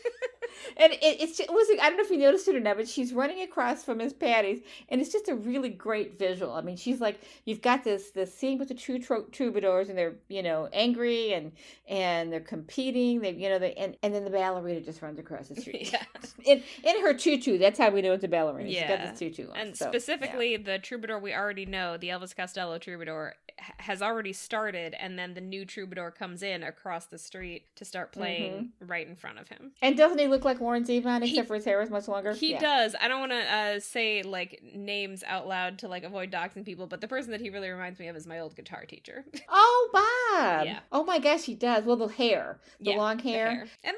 Speaker 2: And it was, I don't know if you noticed it or not, but she's running across from Miss Patty's, and it's just a really great visual. I mean, she's like, you've got this scene with the two troubadours, and they're, angry, and they're competing, and then the ballerina just runs across the street. Yeah. In her tutu, that's how we know it's a ballerina. Yeah. She's got this tutu on.
Speaker 1: And specifically, the troubadour we already know, the Elvis Costello troubadour, has already started, and then the new troubadour comes in across the street to start playing right in front of him.
Speaker 2: And doesn't he look like Warren Zevon, except for his hair is much longer?
Speaker 1: He does. I don't want to say like names out loud to like avoid doxing people, but the person that he really reminds me of is my old guitar teacher.
Speaker 2: Oh, Bob! Yeah. Oh my gosh, he does. Well, the hair, the long hair.
Speaker 1: The hair. And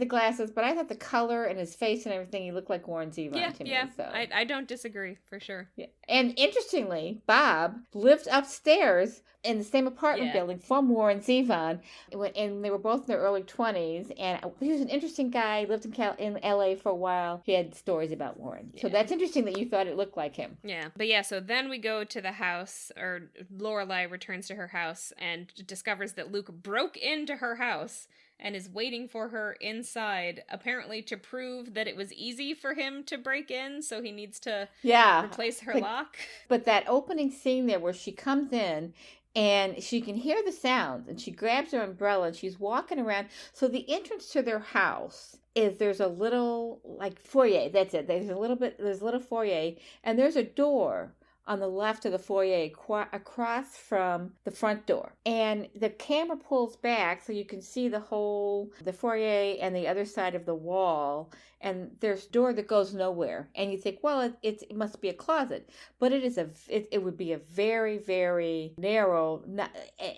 Speaker 1: the glasses.
Speaker 2: But I thought the color and his face and everything, he looked like Warren Zevon to me. Yeah, so.
Speaker 1: I don't disagree, for sure.
Speaker 2: Yeah. And interestingly, Bob lived upstairs in the same apartment building from Warren Zevon, and they were both in their early 20s, and he was an interesting guy, lived in LA for a while. He had stories about Warren. Yeah. So that's interesting that you thought it looked like him.
Speaker 1: Yeah. But so then we go to the house, or Lorelai returns to her house and discovers that Luke broke into her house and is waiting for her inside, apparently to prove that it was easy for him to break in, so he needs to replace her lock.
Speaker 2: But that opening scene there where she comes in, and she can hear the sounds, and she grabs her umbrella and she's walking around. So the entrance to their house is, there's a little like foyer. That's it. There's a little foyer, and there's a door on the left of the foyer across from the front door. And the camera pulls back so you can see the foyer and the other side of the wall. And there's a door that goes nowhere. And you think, well, it must be a closet. But it would be a very, very narrow,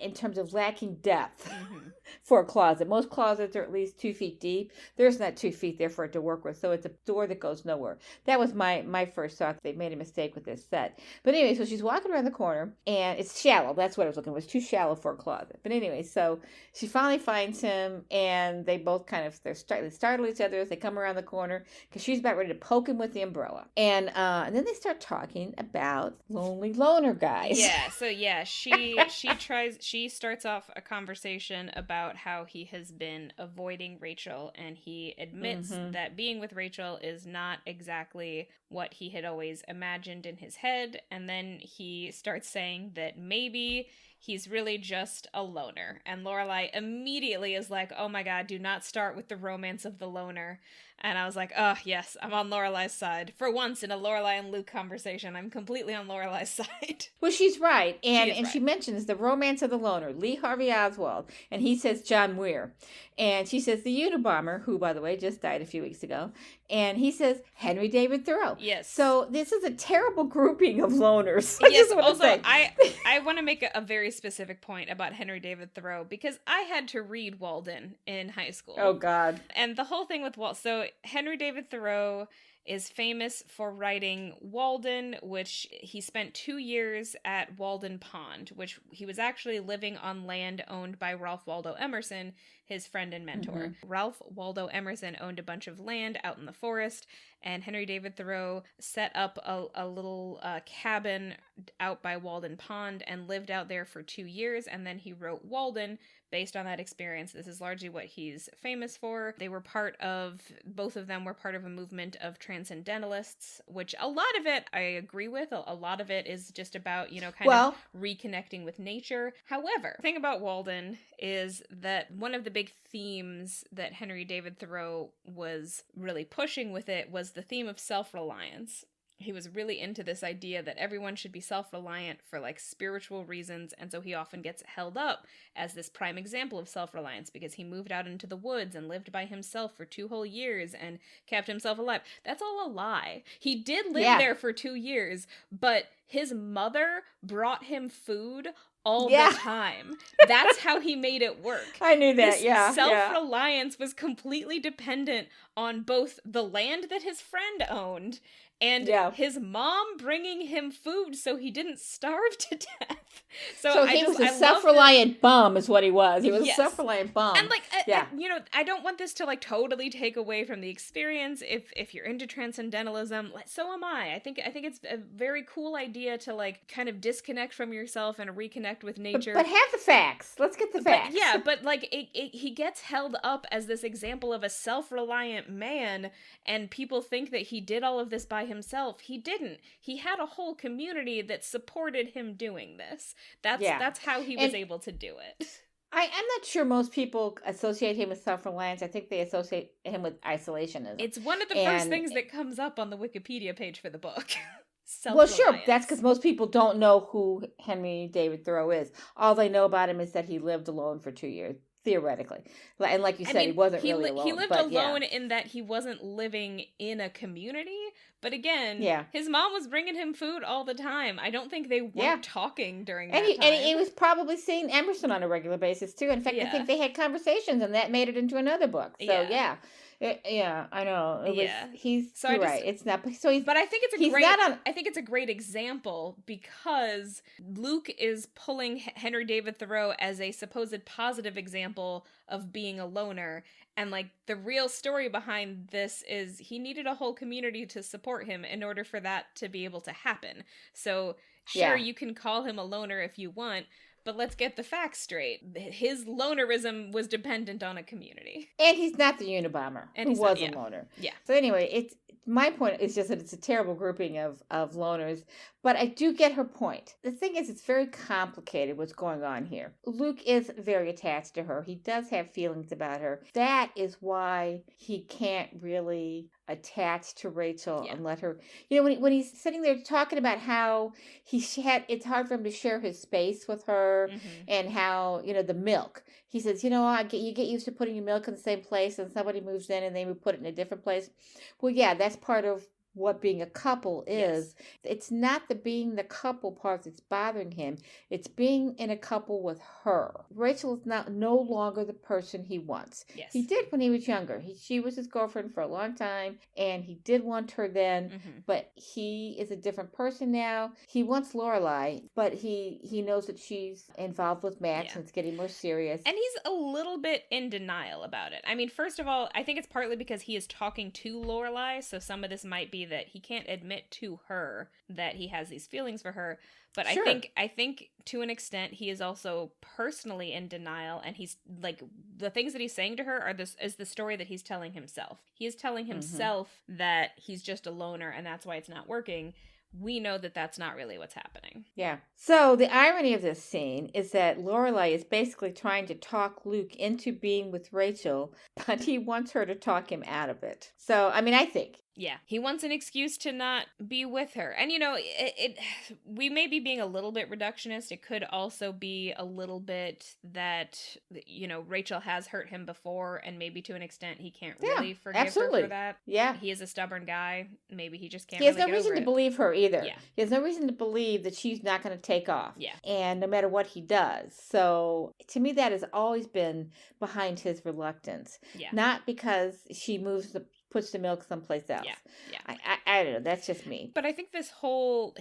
Speaker 2: in terms of lacking depth for a closet. Most closets are at least 2 feet deep. There's not 2 feet there for it to work with. So it's a door that goes nowhere. That was my first thought. They made a mistake with this set. But anyway, so she's walking around the corner, and it's shallow. That's what I was looking for. It was too shallow for a closet. But anyway, so she finally finds him, and they both they startle each other as they come around the corner, because she's about ready to poke him with the umbrella. And then they start talking about lonely loner guys.
Speaker 1: Yeah, so yeah, she starts off a conversation about how he has been avoiding Rachel, and he admits that being with Rachel is not exactly what he had always imagined in his head, and then he starts saying that maybe he's really just a loner. And Lorelai immediately is like, oh my god, do not start with the romance of the loner. And I was like, oh yes, I'm on Lorelai's side. For once in a Lorelai and Luke conversation, I'm completely on Lorelai's side.
Speaker 2: Well, she's right. And
Speaker 1: right.
Speaker 2: She mentions the romance of the loner, Lee Harvey Oswald. And he says John Muir. And she says the Unabomber, who, by the way, just died a few weeks ago. And he says Henry David Thoreau.
Speaker 1: Yes.
Speaker 2: So this is a terrible grouping of loners.
Speaker 1: Yes, also, I want to make a very specific point about Henry David Thoreau, because I had to read Walden in high school.
Speaker 2: Oh, God.
Speaker 1: And the whole thing with Walden, so Henry David Thoreau is famous for writing Walden, which he spent 2 years at Walden Pond, which he was actually living on land owned by Ralph Waldo Emerson, his friend and mentor. Ralph Waldo Emerson owned a bunch of land out in the forest, and Henry David Thoreau set up a little cabin out by Walden Pond and lived out there for 2 years, and then he wrote Walden based on that experience. This is largely what he's famous for. Both of them were part of a movement of transcendentalists, which a lot of it I agree with. A lot of it is just about, of reconnecting with nature. However, the thing about Walden is that one of the big themes that Henry David Thoreau was really pushing with it was the theme of self-reliance. He was really into this idea that everyone should be self-reliant for spiritual reasons, and so he often gets held up as this prime example of self-reliance because he moved out into the woods and lived by himself for 2 whole years and kept himself alive. That's all a lie. He did live there for 2 years, but his mother brought him food all the time. That's how he made it work.
Speaker 2: I knew that,
Speaker 1: His self-reliance was completely dependent on both the land that his friend owned and his mom bringing him food so he didn't starve to death. So
Speaker 2: he was a self-reliant bum is what he was. He was a self-reliant bum.
Speaker 1: And I don't want this to totally take away from the experience. If you're into transcendentalism, so am I. I think it's a very cool idea to kind of disconnect from yourself and reconnect with nature.
Speaker 2: But have the facts. Let's get the facts.
Speaker 1: But he gets held up as this example of a self-reliant man, and people think that he did all of this by himself. He didn't. He had a whole community that supported him doing this. That's how he was able to do it.
Speaker 2: I'm not sure most people associate him with self-reliance. I think they associate him with isolationism.
Speaker 1: It's one of the first things that comes up on the Wikipedia page for the book.
Speaker 2: Well, sure. That's because most people don't know who Henry David Thoreau is. All they know about him is that he lived alone for 2 years. Theoretically. And like you said, he wasn't really alone.
Speaker 1: He lived alone in that he wasn't living in a community. But again, his mom was bringing him food all the time. I don't think they weren't talking during that time.
Speaker 2: And he was probably seeing Emerson on a regular basis, too. In fact, I think they had conversations, and that made it into another book. So, I know. You're right. It's not.
Speaker 1: But I think it's a great example because Luke is pulling Henry David Thoreau as a supposed positive example of being a loner, and the real story behind this is he needed a whole community to support him in order for that to be able to happen. So sure, you can call him a loner if you want, but let's get the facts straight. His lonerism was dependent on a community.
Speaker 2: And he's not the Unabomber, who was a loner.
Speaker 1: Yeah.
Speaker 2: So anyway, My point is just that it's a terrible grouping of loners, but I do get her point. The thing is, it's very complicated what's going on here. Luke is very attached to her. He does have feelings about her. That is why he can't really attach to Rachel and let her, when he's sitting there talking about how it's hard for him to share his space with her, and how, the milk. He says, you get used to putting your milk in the same place, and somebody moves in and they would put it in a different place. Well, yeah, that's part of what being a couple is. Yes. It's not the being the couple part that's bothering him. It's being in a couple with her. Rachel is no longer the person he wants. Yes. He did when he was younger. She was his girlfriend for a long time, and he did want her then, but he is a different person now. He wants Lorelai, but he knows that she's involved with Max, and it's getting more serious.
Speaker 1: And he's a little bit in denial about it. I mean, first of all, I think it's partly because he is talking to Lorelai, so some of this might be that he can't admit to her that he has these feelings for her. But sure. I think to an extent he is also personally in denial, and he's like, the things that he's saying to her is the story that he's telling himself. He is telling himself that he's just a loner and that's why it's not working. We know that that's not really what's happening.
Speaker 2: Yeah. So the irony of this scene is that Lorelai is basically trying to talk Luke into being with Rachel, but he wants her to talk him out of it. So, I mean, I think.
Speaker 1: Yeah, he wants an excuse to not be with her. And, we may be being a little bit reductionist. It could also be a little bit that, Rachel has hurt him before, and maybe to an extent he can't really forgive her for that.
Speaker 2: Yeah.
Speaker 1: He is a stubborn guy. Maybe he just can't
Speaker 2: He has no reason to believe her either.
Speaker 1: Yeah.
Speaker 2: He has no reason to believe that she's not going to take off.
Speaker 1: Yeah.
Speaker 2: And no matter what he does. So, to me, that has always been behind his reluctance.
Speaker 1: Yeah.
Speaker 2: Not because she puts the milk someplace else.
Speaker 1: Yeah.
Speaker 2: I don't know. That's just me.
Speaker 1: But I think his whole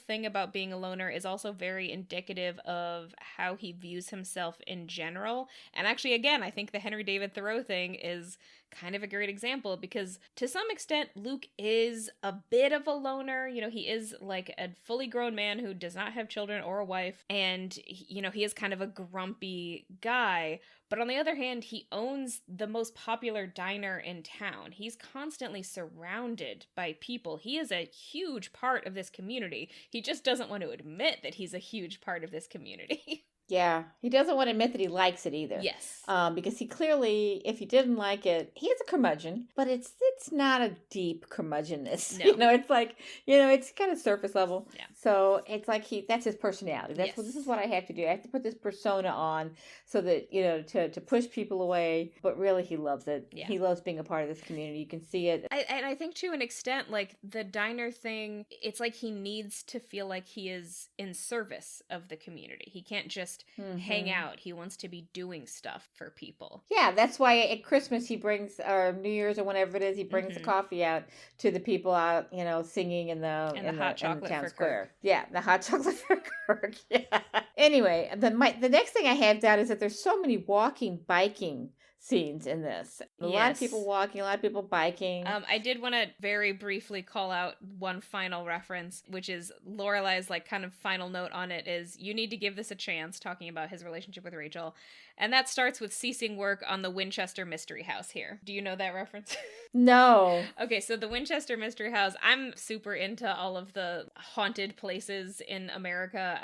Speaker 1: thing about being a loner is also very indicative of how he views himself in general. And actually, again, I think the Henry David Thoreau thing is kind of a great example, because to some extent Luke is a bit of a loner. He is like a fully grown man who does not have children or a wife, and he is kind of a grumpy guy. But on the other hand, he owns the most popular diner in town. He's constantly surrounded by people. He is a huge part of this community. He just doesn't want to admit that he's a huge part of this community.
Speaker 2: Yeah, he doesn't want to admit that he likes it either.
Speaker 1: Yes.
Speaker 2: Because he clearly, if he didn't like it, he is a curmudgeon, but it's not a deep curmudgeonness.
Speaker 1: No.
Speaker 2: It's like, it's kind of surface level.
Speaker 1: Yeah.
Speaker 2: So it's like that's his personality. That's this is what I have to do. I have to put this persona on so that, to push people away. But really, he loves it. Yeah. He loves being a part of this community. You can see it.
Speaker 1: And I think to an extent, like the diner thing, it's like he needs to feel like he is in service of the community. He can't just hang out. He wants to be doing stuff for people.
Speaker 2: Yeah, that's why at Christmas he brings, or New Year's or whenever it is, he brings the coffee out to the people out, singing in the
Speaker 1: hot chocolate
Speaker 2: town
Speaker 1: for
Speaker 2: square.
Speaker 1: Kirk.
Speaker 2: Yeah, the hot chocolate for Kirk. Yeah. Anyway, the next thing I have down is that there's so many biking scenes in this. A lot of people walking, a lot of people biking.
Speaker 1: I did want to very briefly call out one final reference, which is Lorelai's like kind of final note on it is, you need to give this a chance, talking about his relationship with Rachel. And that starts with ceasing work on the Winchester Mystery House here. Do you know that reference?
Speaker 2: No.
Speaker 1: Okay, so the Winchester Mystery House, I'm super into all of the haunted places in America.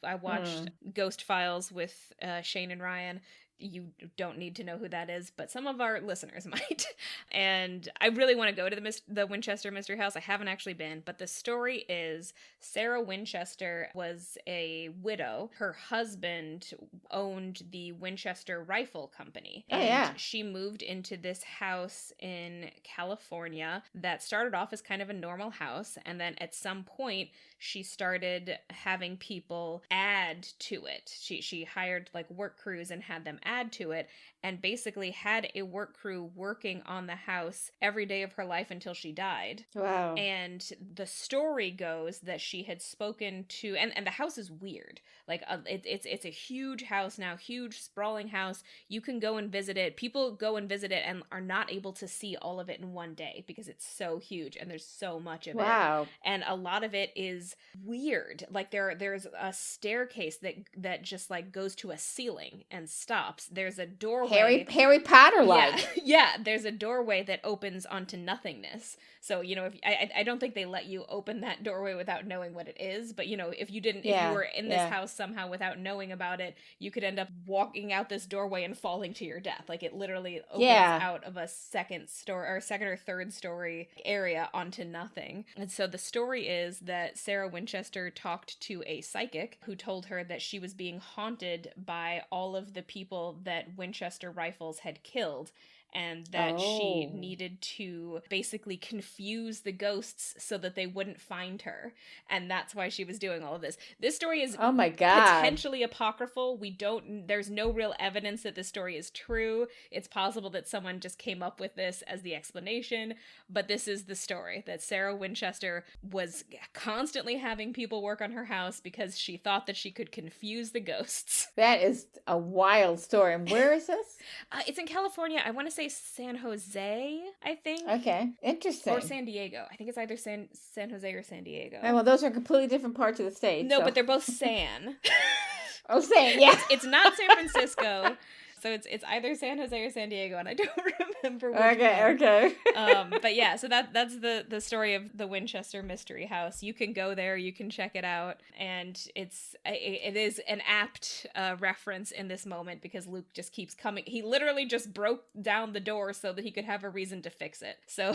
Speaker 1: I watched Ghost Files with Shane and Ryan. You don't need to know who that is, but some of our listeners might. And I really want to go to the Winchester Mystery House. I haven't actually been, but the story is Sarah Winchester was a widow. Her husband owned the Winchester Rifle Company. And she moved into this house in California that started off as kind of a normal house. And then at some point, she started having people add to it. She hired like work crews and had them add to it, and basically had a work crew working on the house every day of her life until she died.
Speaker 2: Wow.
Speaker 1: And the story goes that she had spoken to, and the house is weird. Like it's a huge house now, huge sprawling house. You can go and visit it. People go and visit it and are not able to see all of it in one day because it's so huge and there's so much of it.
Speaker 2: Wow.
Speaker 1: And a lot of it is weird. Like there's a staircase that just like goes to a ceiling and stops. stops, there's a doorway.
Speaker 2: Harry Potter like.
Speaker 1: Yeah, there's a doorway that opens onto nothingness. So, if I don't think they let you open that doorway without knowing what it is, but if you didn't, if you were in this house somehow without knowing about it, you could end up walking out this doorway and falling to your death. Like, it literally opens out of a second or third story area onto nothing. And so the story is that Sarah Winchester talked to a psychic who told her that she was being haunted by all of the people that Winchester rifles had killed, and that she needed to basically confuse the ghosts so that they wouldn't find her. And that's why she was doing all of this. This story is
Speaker 2: oh my God,
Speaker 1: potentially apocryphal. There's no real evidence that this story is true. It's possible that someone just came up with this as the explanation, but this is the story, that Sarah Winchester was constantly having people work on her house because she thought that she could confuse the ghosts.
Speaker 2: That is a wild story. And where is this?
Speaker 1: It's in California. I want to say San Jose, I think.
Speaker 2: Okay, interesting.
Speaker 1: Or San Diego. I think it's either San Jose or San Diego.
Speaker 2: Oh, well, those are completely different parts of the state.
Speaker 1: No, but they're both San.
Speaker 2: Oh, San, yeah.
Speaker 1: It's not San Francisco. So it's either San Jose or San Diego, and I don't remember which one.
Speaker 2: Okay.
Speaker 1: But yeah, so that's the story of the Winchester Mystery House. You can go there, you can check it out, and it is an apt reference in this moment because Luke just keeps coming. He literally just broke down the door so that he could have a reason to fix it. So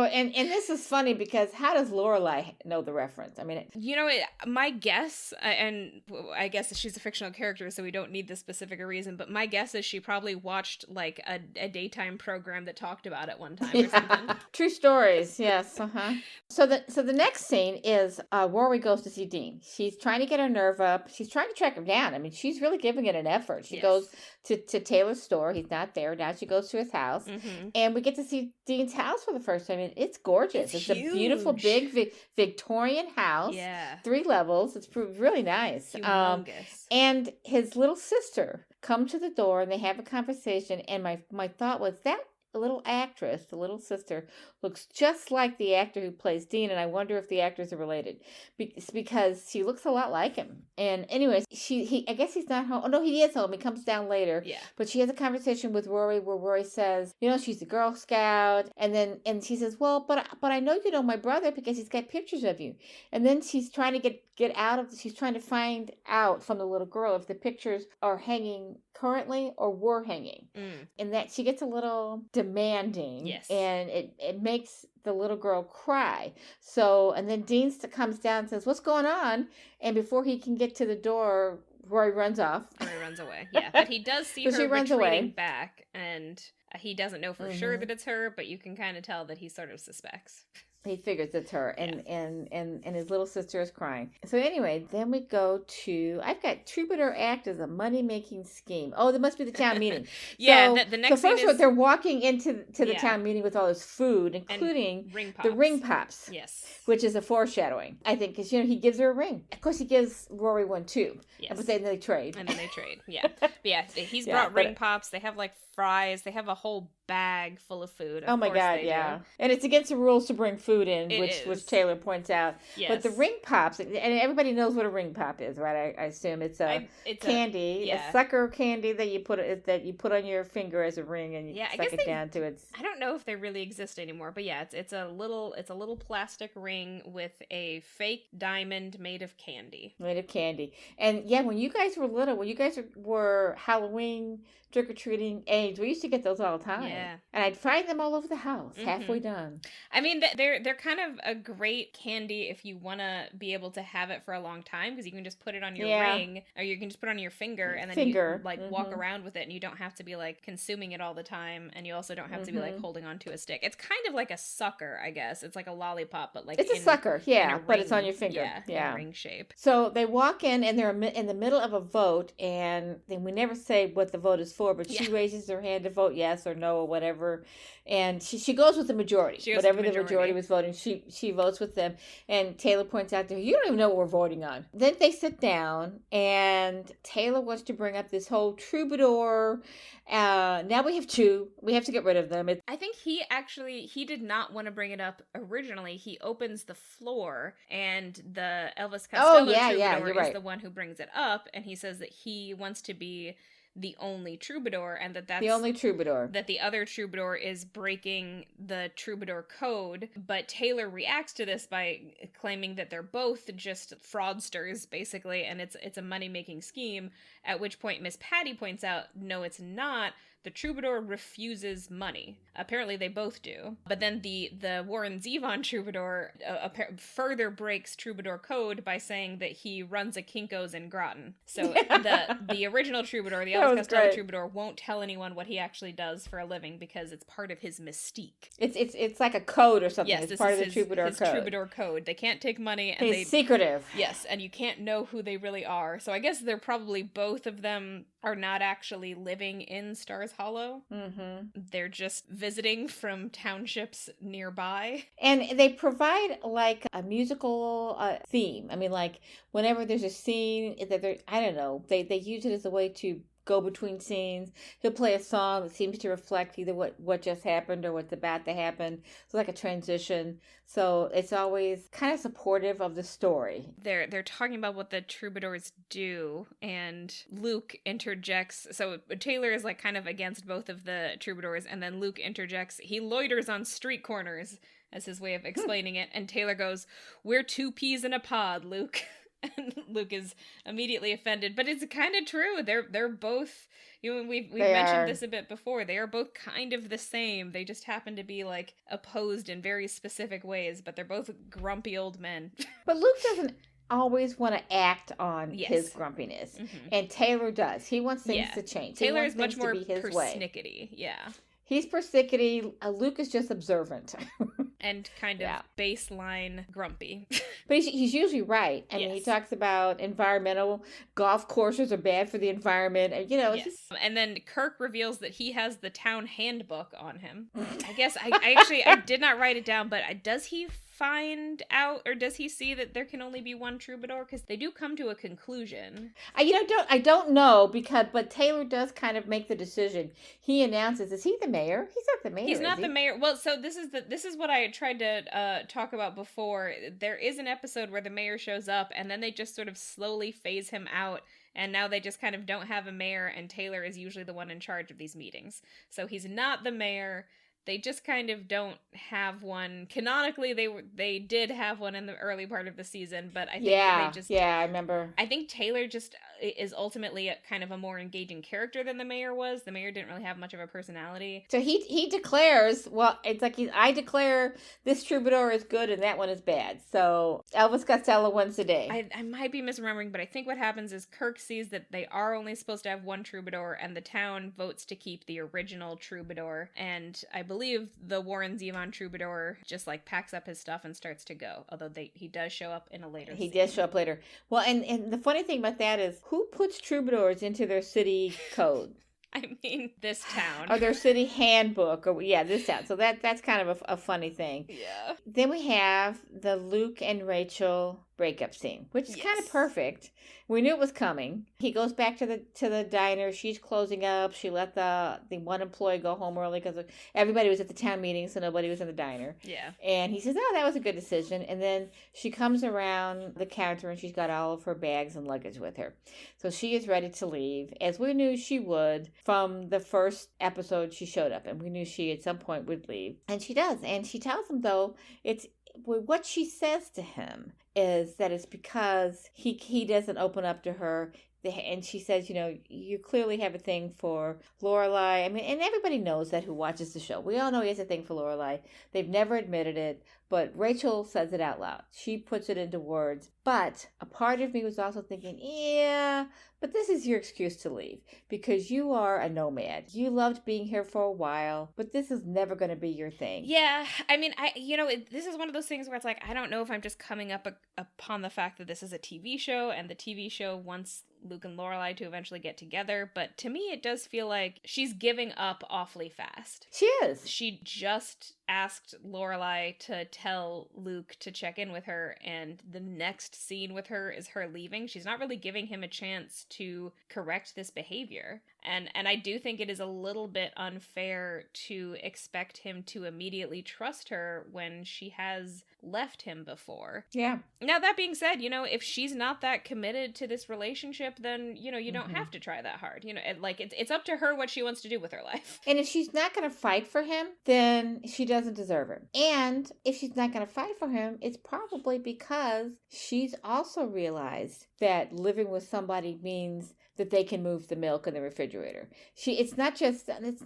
Speaker 2: and this is funny because how does Lorelai know the reference? I mean,
Speaker 1: my guess, and I guess she's a fictional character, so we don't need the specific reason, but my guess is she probably watched like a daytime program that talked about it one time or something.
Speaker 2: True stories, yes. So the next scene is Rory goes to see Dean. She's trying to get her nerve up. She's trying to track him down. I mean, she's really giving it an effort. She goes to Taylor's store. He's not there. Now she goes to his house. And we get to see Dean's house for the first time. I mean, it's gorgeous. It's a beautiful, big Victorian house. Yeah. 3 levels. It's really nice.
Speaker 1: Humongous.
Speaker 2: And his little sister come to the door and they have a conversation. And my thought was that little actress, the little sister, looks just like the actor who plays Dean, and I wonder if the actors are related because she looks a lot like him. And anyways, I guess he's not home. Oh no, he is home. He comes down later. Yeah. But she has a conversation with Rory where Rory says, she's a Girl Scout, and she says, well, but I know you know my brother because he's got pictures of you. And then she's trying to get out of. She's trying to find out from the little girl if the pictures are hanging currently or were hanging, and that she gets a little demanding. Yes. And it makes the little girl cry. So, and then Dean comes down and says, what's going on? And before he can get to the door, Rory runs off.
Speaker 1: Rory runs away. Yeah, but he does see her retreating back, and he doesn't know for sure that it's her, but you can kind of tell that he sort of suspects.
Speaker 2: He figures it's her, and his little sister is crying. So anyway, then we go to, I've got Troubadour Act as a money-making scheme. Oh, there must be the town meeting.
Speaker 1: The next
Speaker 2: so first of all, they're walking into the town meeting with all this food, including the ring pops.
Speaker 1: Yes.
Speaker 2: Which is a foreshadowing, I think, because, he gives her a ring. Of course, he gives Rory one, too. Yes. But then they trade.
Speaker 1: Yeah. But yeah, he's brought ring pops. They have, like, fries. They have a whole bag full of food.
Speaker 2: Oh, my God, yeah. And it's against the rules to bring food in, which Taylor points out. Yes. But the ring pops, and everybody knows what a ring pop is, right? I assume it's a candy, a sucker candy that you put on your finger as a ring, and you suck it down to its.
Speaker 1: I don't know if they really exist anymore, but yeah, it's a little plastic ring with a fake diamond made of candy.
Speaker 2: And yeah, when you guys were little, when you guys were Halloween trick-or-treating age, we used to get those all the time. Yeah. And I'd find them all over the house, halfway done.
Speaker 1: I mean, they're kind of a great candy if you want to be able to have it for a long time, because you can just put it on your ring, or you can just put it on your finger, and then you walk around with it, and you don't have to be like consuming it all the time, and you also don't have to be like holding onto a stick. It's kind of like a sucker, I guess. It's like a lollipop, but like
Speaker 2: it's a sucker, but it's on your finger.
Speaker 1: Yeah, ring shape.
Speaker 2: So they walk in, and they're in the middle of a vote, and then we never say what the vote is for, but she raises her hand to vote yes or no or whatever, and she goes with the majority. Whatever the majority was voting, she votes with them. And Taylor points out to her, you don't even know what we're voting on. Then they sit down, and Taylor wants to bring up this whole troubadour. Now we have 2. We have to get rid of them.
Speaker 1: I think he did not want to bring it up originally. He opens the floor, and the Elvis Costello troubadour is the one who brings it up, and he says that he wants to be the only troubadour, and that's
Speaker 2: the only troubadour.
Speaker 1: That the other troubadour is breaking the troubadour code. But Taylor reacts to this by claiming that they're both just fraudsters, basically, and it's a money-making scheme, at which point Miss Patty points out, no, it's not. The troubadour refuses money. Apparently they both do. But then the Warren Zevon troubadour further breaks troubadour code by saying that he runs a Kinko's in Groton. So the original troubadour, the Elvis Costello troubadour, won't tell anyone what he actually does for a living because it's part of his mystique.
Speaker 2: It's like a code or something.
Speaker 1: Yes,
Speaker 2: it's
Speaker 1: this
Speaker 2: part
Speaker 1: is
Speaker 2: of the troubadour
Speaker 1: his
Speaker 2: code.
Speaker 1: Troubadour code. They can't take money, and
Speaker 2: He's secretive.
Speaker 1: Yes, and you can't know who they really are. So I guess they're probably, both of them are not actually living in Stars Hollow.
Speaker 2: Mm-hmm.
Speaker 1: They're just visiting from townships nearby.
Speaker 2: And they provide like a musical theme. I mean, like whenever there's a scene that I don't know, they use it as a way to go between scenes. He'll play a song that seems to reflect either what just happened or what's about to happen. It's like a transition. So it's always kind of supportive of the story.
Speaker 1: They're talking about what the troubadours do, and Luke interjects. So Taylor is like kind of against both of the troubadours, and then Luke interjects. He loiters on street corners as his way of explaining it, and Taylor goes, "We're 2 peas in a pod, Luke." And Luke is immediately offended, but it's kind of true. They're both, we've mentioned this a bit before. They are both kind of the same. They just happen to be like opposed in very specific ways, but they're both grumpy old men.
Speaker 2: But Luke doesn't always want to act on his grumpiness, and Taylor does. He wants things to change.
Speaker 1: Taylor is much more persnickety. Yeah.
Speaker 2: He's persnickety. Luke is just observant.
Speaker 1: And kind of baseline grumpy.
Speaker 2: But he's usually right. I mean, he talks about environmental golf courses are bad for the environment. And,
Speaker 1: And then Kirk reveals that he has the town handbook on him. I guess I did not write it down, but does he find out, or does he see that there can only be one troubadour? Because they do come to a conclusion.
Speaker 2: I don't know, but Taylor does kind of make the decision. He announces, is he the mayor? He's not the mayor.
Speaker 1: He's not the mayor. Well, so this is what I had tried to talk about before. There is an episode where the mayor shows up, and then they just sort of slowly phase him out. And now they just kind of don't have a mayor, and Taylor is usually the one in charge of these meetings. So he's not the mayor. They just kind of don't have one. Canonically, they did have one in the early part of the season, but I think they just...
Speaker 2: Yeah, I remember.
Speaker 1: I think Taylor just is ultimately kind of a more engaging character than the mayor was. The mayor didn't really have much of a personality.
Speaker 2: So he declares, well, it's like I declare this troubadour is good and that one is bad. So Elvis Costello wins the day.
Speaker 1: I might be misremembering, but I think what happens is Kirk sees that they are only supposed to have one troubadour, and the town votes to keep the original troubadour. And I believe the Warren Zevon troubadour just like packs up his stuff and starts to go. Although he does show up in a later scene.
Speaker 2: He does show up later. Well, and the funny thing about that is, who puts troubadours into their city code?
Speaker 1: I mean, this town.
Speaker 2: Or their city handbook. This town. So that's kind of a funny thing.
Speaker 1: Yeah.
Speaker 2: Then we have the Luke and Rachel breakup scene, which is kind of perfect. We knew it was coming. He goes back to the diner. She's closing up. She let the one employee go home early because everybody was at the town meeting, so nobody was in the diner.
Speaker 1: Yeah.
Speaker 2: And he says, "Oh, that was a good decision." And then she comes around the counter and she's got all of her bags and luggage with her. So she is ready to leave, as we knew she would from the first episode she showed up, and we knew she at some point would leave. And she does. And she tells him, though, what she says to him is that it's because he doesn't open up to her. And she says, you clearly have a thing for Lorelai. I mean, and everybody knows that who watches the show. We all know he has a thing for Lorelai. They've never admitted it, but Rachel says it out loud. She puts it into words. But a part of me was also thinking, yeah, but this is your excuse to leave because you are a nomad. You loved being here for a while, but this is never going to be your thing.
Speaker 1: Yeah, I mean, this is one of those things where it's like, I don't know if I'm just coming upon the fact that this is a TV show and the TV show wants Luke and Lorelai to eventually get together, but to me it does feel like she's giving up awfully fast.
Speaker 2: She is.
Speaker 1: She just asked Lorelai to tell Luke to check in with her, and the next scene with her is her leaving. She's not really giving him a chance to correct this behavior. And I do think it is a little bit unfair to expect him to immediately trust her when she has left him before.
Speaker 2: Yeah.
Speaker 1: Now, that being said, if she's not that committed to this relationship, then, you don't have to try that hard. It's up to her what she wants to do with her life.
Speaker 2: And if she's not going to fight for him, then she doesn't deserve him. And if she's not going to fight for him, it's probably because she's also realized that living with somebody means that they can move the milk in the refrigerator. It's not just, I mean,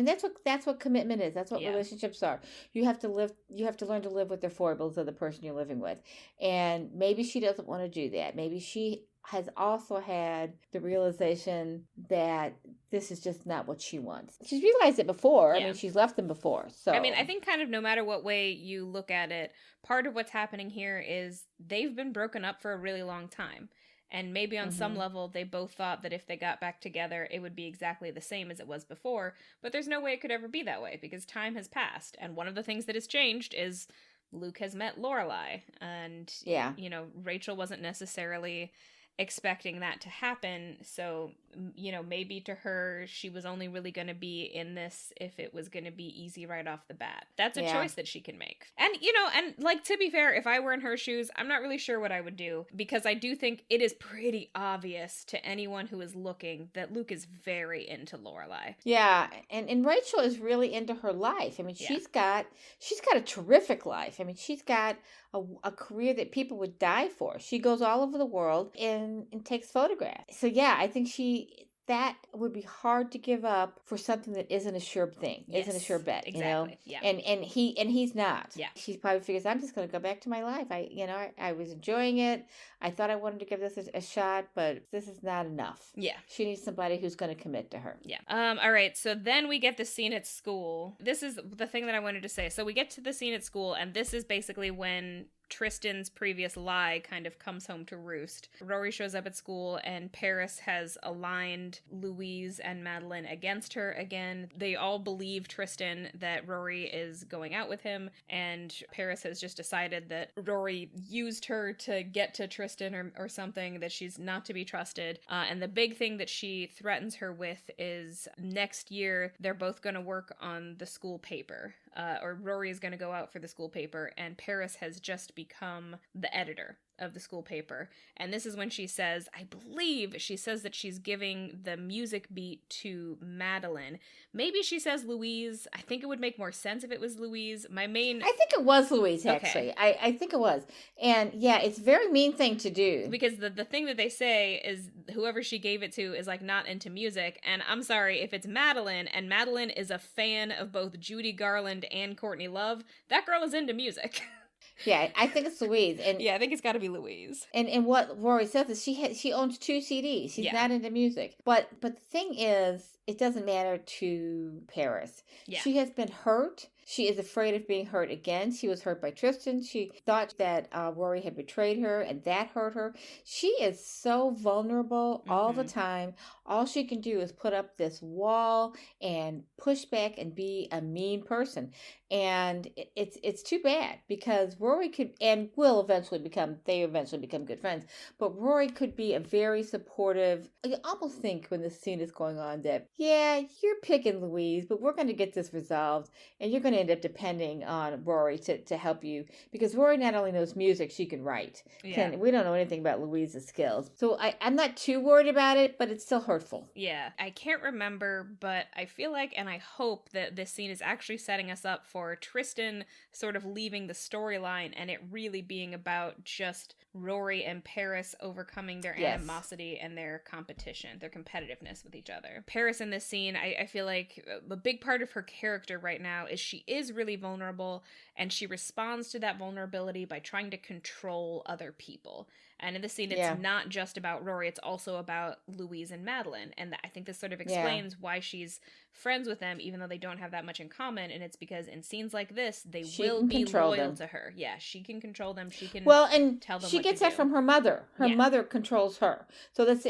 Speaker 2: that's what commitment is. That's what relationships are. You have to learn to live with the foibles of the person you're living with. And maybe she doesn't want to do that. Maybe she has also had the realization that this is just not what she wants. She's realized it before. I mean, she's left them before. So
Speaker 1: I think kind of no matter what way you look at it, part of what's happening here is they've been broken up for a really long time. And maybe on some level, they both thought that if they got back together, it would be exactly the same as it was before. But there's no way it could ever be that way because time has passed. And one of the things that has changed is Luke has met Lorelai. And, Rachel wasn't necessarily expecting that to happen. So, maybe to her, she was only really going to be in this if it was going to be easy right off the bat. That's a choice that she can make. And, to be fair, if I were in her shoes, I'm not really sure what I would do because I do think it is pretty obvious to anyone who is looking that Luke is very into Lorelai.
Speaker 2: Yeah. And Rachel is really into her life. I mean, she's got a terrific life. I mean, she's got a career that people would die for. She goes all over the world and takes photographs. So yeah, I think that would be hard to give up for something that isn't a sure thing, isn't a sure bet,
Speaker 1: exactly. Yeah.
Speaker 2: And he's not.
Speaker 1: Yeah.
Speaker 2: She probably figures, I'm just going to go back to my life. I was enjoying it. I thought I wanted to give this a shot, but this is not enough.
Speaker 1: Yeah.
Speaker 2: She needs somebody who's going to commit to her.
Speaker 1: Yeah. All right. So then we get the scene at school. This is the thing that I wanted to say. So we get to the scene at school, and this is basically when Tristan's previous lie kind of comes home to roost. Rory shows up at school and Paris has aligned Louise and Madeline against her again. They all believe Tristan that Rory is going out with him, and Paris has just decided that Rory used her to get to Tristan or something, that she's not to be trusted. And the big thing that she threatens her with is next year they're both going to work on the school paper. Or Rory is going to go out for the school paper, and Paris has just become the editor of the school paper. And this is when she says, I believe she says that she's giving the music beat to Madeline. Maybe she says Louise. I think it would make more sense if it was Louise. I think
Speaker 2: it was Louise, actually. Okay. I think it was. And yeah, it's a very mean thing to do.
Speaker 1: Because the thing that they say is whoever she gave it to is like not into music. And I'm sorry, if it's Madeline, and Madeline is a fan of both Judy Garland and Courtney Love, that girl is into music.
Speaker 2: Yeah, I think it's Louise. And
Speaker 1: yeah, I think it's got to be Louise.
Speaker 2: And what Rory says is she owns 2 CDs. She's not into music. But the thing is, it doesn't matter to Paris. Yeah. She has been hurt. She is afraid of being hurt again. She was hurt by Tristan. She thought that Rory had betrayed her, and that hurt her. She is so vulnerable all the time. All she can do is put up this wall and push back and be a mean person. And it's too bad because Rory could and will eventually become good friends. But Rory could be a very supportive. You almost think when this scene is going on that, yeah, you're picking Louise, but we're going to get this resolved, and you're going to end up depending on Rory to help you because Rory not only knows music, she can write. Yeah. We don't know anything about Louise's skills. So I'm not too worried about it, but it's still hurtful.
Speaker 1: Yeah. I can't remember, but I feel like and I hope that this scene is actually setting us up for Tristan sort of leaving the storyline and it really being about just Rory and Paris overcoming their animosity and their competition, their competitiveness with each other. Paris in this scene, I feel like a big part of her character right now is she is really vulnerable and she responds to that vulnerability by trying to control other people. And in the scene,
Speaker 2: Yeah.
Speaker 1: it's not just about Rory, it's also about Louise and Madeline. And I think this sort of explains why she's friends with them, even though they don't have that much in common. And it's because in scenes like this, they will be loyal to her. Yeah, she can control them. She can tell them
Speaker 2: she
Speaker 1: what
Speaker 2: gets
Speaker 1: to
Speaker 2: that
Speaker 1: do.
Speaker 2: from her mother. Her mother controls her. So that's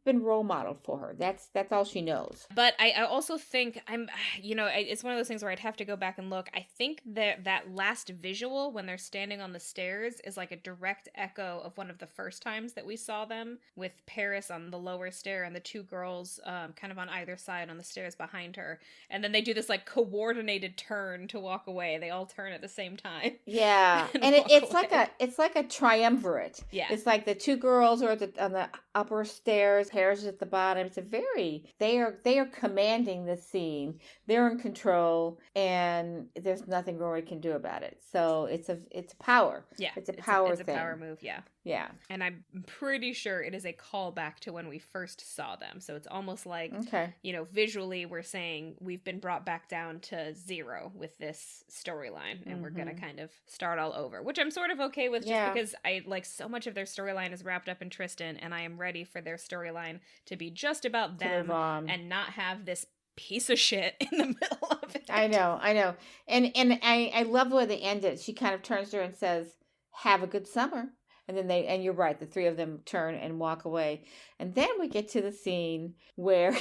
Speaker 2: been role modeled for her. That's all she knows.
Speaker 1: But I also think it's one of those things where I'd have to go back and look. I think that last visual when they're standing on the stairs is like a direct echo of one of the first times that we saw them, with Paris on the lower stair and the two girls kind of on either side on the stairs behind her. And then they do this like coordinated turn to walk away. They all turn at the same time.
Speaker 2: Yeah. and it's like a triumvirate.
Speaker 1: Yeah.
Speaker 2: It's like the two girls are on the upper stairs, Paris is at the bottom. It's they are commanding the scene. They're in control, and there's nothing Rory can do about it. So it's power.
Speaker 1: Yeah.
Speaker 2: It's a power
Speaker 1: thing.
Speaker 2: It's a
Speaker 1: power move, yeah.
Speaker 2: Yeah.
Speaker 1: And I'm pretty sure it is a callback to when we first saw them. So it's almost like, visually we're saying we've been brought back down to 0 with this storyline, and we're going to kind of start all over, which I'm sort of okay with, just because I like so much of their storyline is wrapped up in Tristan, and I am ready for their storyline to be just about them and not have this piece of shit in the middle of it.
Speaker 2: I know. And I love the way they ended. She kind of turns to her and says, "Have a good summer." And then and you're right, the three of them turn and walk away. And then we get to the scene where...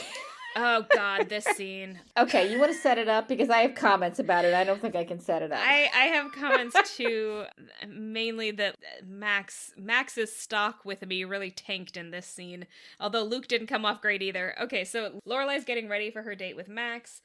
Speaker 1: Oh, God, this scene.
Speaker 2: Okay, you want to set it up? Because I have comments about it. I don't think I can set it up.
Speaker 1: I have comments, too, mainly that Max's stock with me really tanked in this scene. Although Luke didn't come off great either. Okay, so Lorelai's getting ready for her date with Max.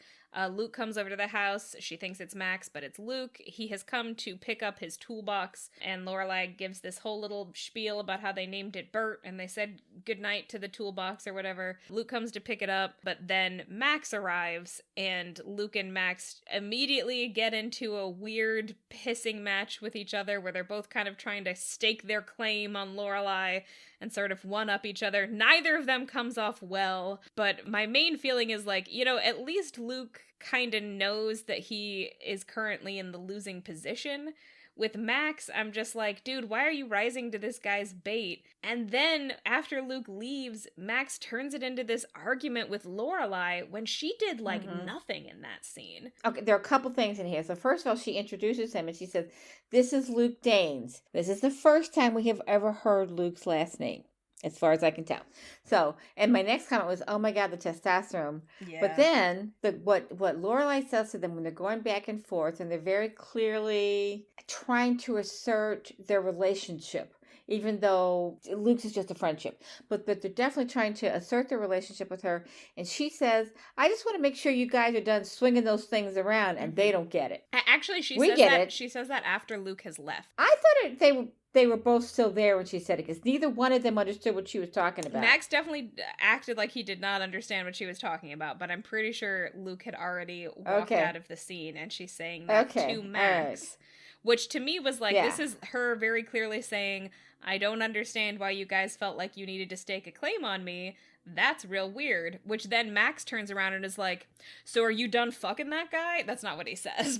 Speaker 1: Luke comes over to the house. She thinks it's Max, but it's Luke. He has come to pick up his toolbox, and Lorelai gives this whole little spiel about how they named it Bert, and they said goodnight to the toolbox or whatever. Luke comes to pick it up, but then Max arrives, and Luke and Max immediately get into a weird pissing match with each other, where they're both kind of trying to stake their claim on Lorelai and sort of one-up each other. Neither of them comes off well, but my main feeling is like, at least Luke kind of knows that he is currently in the losing position. With Max, I'm just like, dude, why are you rising to this guy's bait? And then after Luke leaves, Max turns it into this argument with Lorelai when she did nothing in that scene.
Speaker 2: Okay, there are a couple things in here. So first of all, she introduces him and she says, "This is Luke Danes. This is the first time we have ever heard Luke's last name, as far as I can tell." So, and my next comment was, "Oh my God, the testosterone." Yeah. But then what Lorelai says to them when they're going back and forth, and they're very clearly trying to assert their relationship, even though Luke's is just a friendship. But they're definitely trying to assert their relationship with her. And she says, "I just want to make sure you guys are done swinging those things around," and they don't get it.
Speaker 1: Actually, she says that after Luke has left.
Speaker 2: I thought they were both still there when she said it, because neither one of them understood what she was talking about.
Speaker 1: Max definitely acted like he did not understand what she was talking about, but I'm pretty sure Luke had already walked out of the scene, and she's saying that to Max, which to me was like, this is her very clearly saying, "I don't understand why you guys felt like you needed to stake a claim on me. That's real weird." Which then Max turns around and is like, "So are you done fucking that guy?" That's not what he says,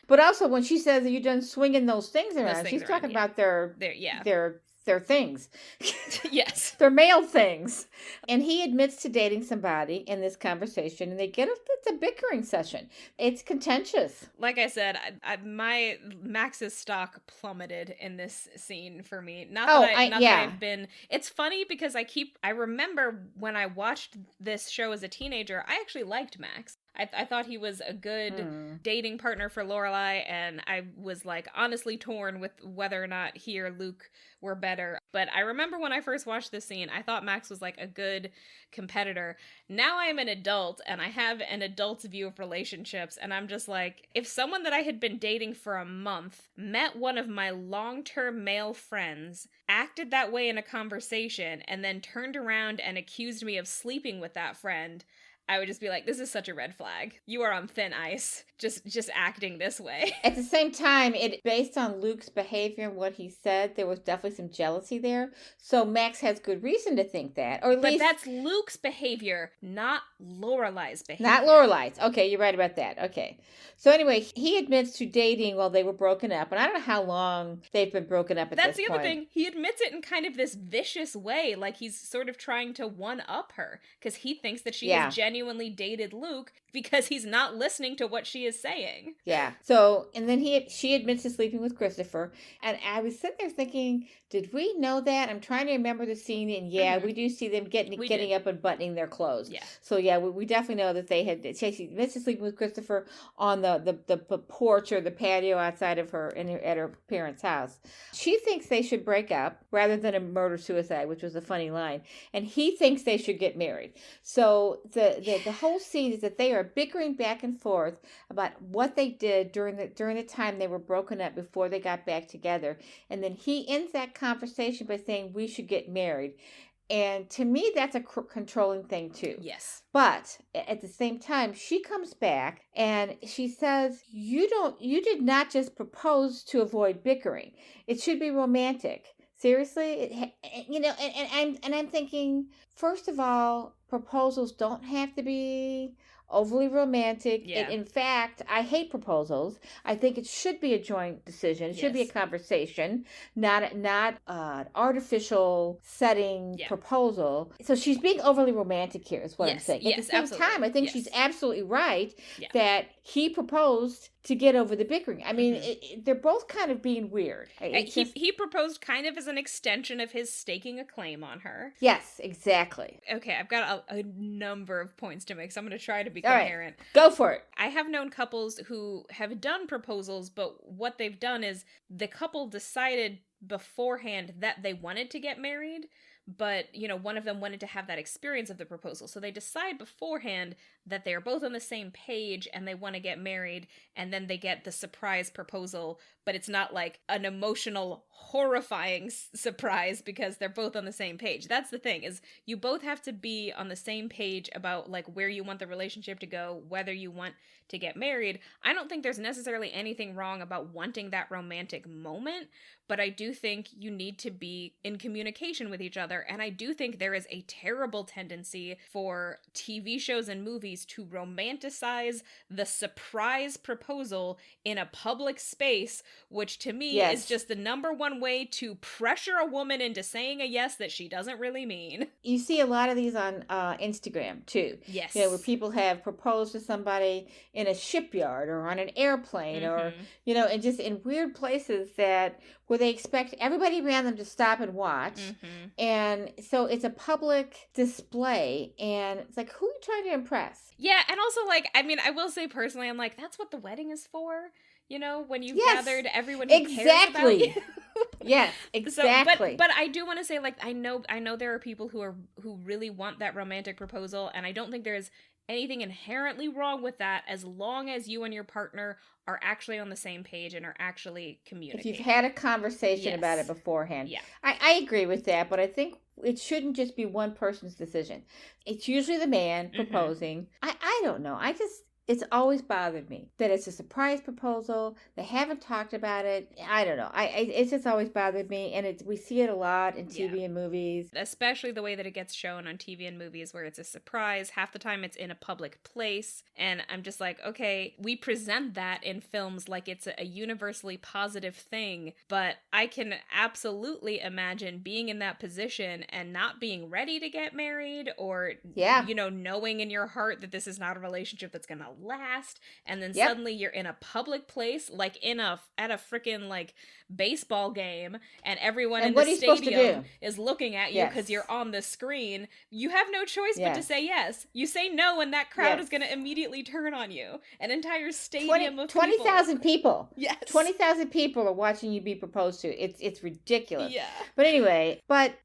Speaker 2: but also when she says, "Are you done swinging those things around?" She's talking about their things.
Speaker 1: Yes.
Speaker 2: They're male things. And he admits to dating somebody in this conversation, and it's a bickering session. It's contentious.
Speaker 1: Like I said, my Max's stock plummeted in this scene for me. Not that I've been... It's funny because I remember when I watched this show as a teenager, I actually liked Max. I thought he was a good dating partner for Lorelai, and I was like honestly torn with whether or not he or Luke were better. But I remember when I first watched this scene, I thought Max was like a good competitor. Now I am an adult, and I have an adult's view of relationships, and I'm just like, if someone that I had been dating for a month met one of my long-term male friends, acted that way in a conversation, and then turned around and accused me of sleeping with that friend, I would just be like, this is such a red flag. You are on thin ice, just acting this way.
Speaker 2: At the same time, based on Luke's behavior and what he said, there was definitely some jealousy there. So Max has good reason to think that, or at least
Speaker 1: that's Luke's behavior, not Lorelai's behavior.
Speaker 2: Not Lorelai's. Okay, you're right about that. Okay. So anyway, he admits to dating while they were broken up, and I don't know how long they've been broken up at this point.
Speaker 1: That's the other thing. He admits it in kind of this vicious way, like he's sort of trying to one-up her, because he thinks that she has genuinely dated Luke because he's not listening to what she is saying.
Speaker 2: Yeah. So, and then she admits to sleeping with Christopher, and I was sitting there thinking, did we know that? I'm trying to remember the scene, and we do see them getting up and buttoning their clothes.
Speaker 1: Yeah.
Speaker 2: So yeah, we definitely know that they had. She admits to sleeping with Christopher on the porch or the patio outside of at her parents' house. She thinks they should break up rather than a murder-suicide, which was a funny line, and he thinks they should get married. So the whole scene is that they are bickering back and forth about what they did during the time they were broken up before they got back together, and then he ends that conversation by saying we should get married. And to me, that's a controlling thing too.
Speaker 1: Yes.
Speaker 2: But at the same time, she comes back and she says, you did not just propose to avoid bickering. It should be romantic. Seriously, and I'm thinking, first of all, proposals don't have to be overly romantic.
Speaker 1: Yeah.
Speaker 2: In fact, I hate proposals. I think it should be a joint decision. It should be a conversation, not an artificial setting proposal. So she's being overly romantic here is what I'm saying. At the same time, I think she's absolutely right that he proposed to get over the bickering. I mean, they're both kind of being weird.
Speaker 1: He proposed kind of as an extension of his staking a claim on her.
Speaker 2: Yes, exactly.
Speaker 1: Okay, I've got a number of points to make, so I'm going to try to be coherent.
Speaker 2: Right. Go for it.
Speaker 1: I have known couples who have done proposals, but what they've done is the couple decided beforehand that they wanted to get married, but, one of them wanted to have that experience of the proposal. So they decide beforehand that they are both on the same page and they want to get married, and then they get the surprise proposal, but it's not like an emotional, horrifying surprise because they're both on the same page. That's the thing, is you both have to be on the same page about like where you want the relationship to go, whether you want to get married. I don't think there's necessarily anything wrong about wanting that romantic moment, but I do think you need to be in communication with each other, and I do think there is a terrible tendency for TV shows and movies to romanticize the surprise proposal in a public space, which to me is just the number one way to pressure a woman into saying a yes that she doesn't really mean.
Speaker 2: You see a lot of these on Instagram too.
Speaker 1: Yes.
Speaker 2: Where people have proposed to somebody in a shipyard or on an airplane or, and just in weird places where they expect everybody around them to stop and watch. And so it's a public display, and it's like, who are you trying to impress?
Speaker 1: Yeah, and also, I will say personally, I'm like, that's what the wedding is for. When you've gathered everyone who cares about you.
Speaker 2: Yes, exactly.
Speaker 1: So, but I do want to say, I know there are people who really want that romantic proposal, and I don't think there's anything inherently wrong with that as long as you and your partner are actually on the same page and are actually communicating.
Speaker 2: If you've had a conversation about it beforehand.
Speaker 1: Yeah.
Speaker 2: I agree with that, but I think it shouldn't just be one person's decision. It's usually the man proposing. I don't know. It's always bothered me that it's a surprise proposal. They haven't talked about it. I don't know. It's just always bothered me, and we see it a lot in TV and movies.
Speaker 1: Especially the way that it gets shown on TV and movies where it's a surprise. Half the time it's in a public place, and I'm just like, okay, we present that in films like it's a universally positive thing, but I can absolutely imagine being in that position and not being ready to get married or, knowing in your heart that this is not a relationship that's going to last, and then suddenly you're in a public place, like at a freaking baseball game, and everyone in the stadium is looking at you because you're on the screen. You have no choice but to say yes. You say no, and that crowd is going to immediately turn on you. An entire stadium of
Speaker 2: 20,000 people.
Speaker 1: Yes,
Speaker 2: 20,000 people are watching you be proposed to. It's ridiculous.
Speaker 1: Yeah.
Speaker 2: But anyway,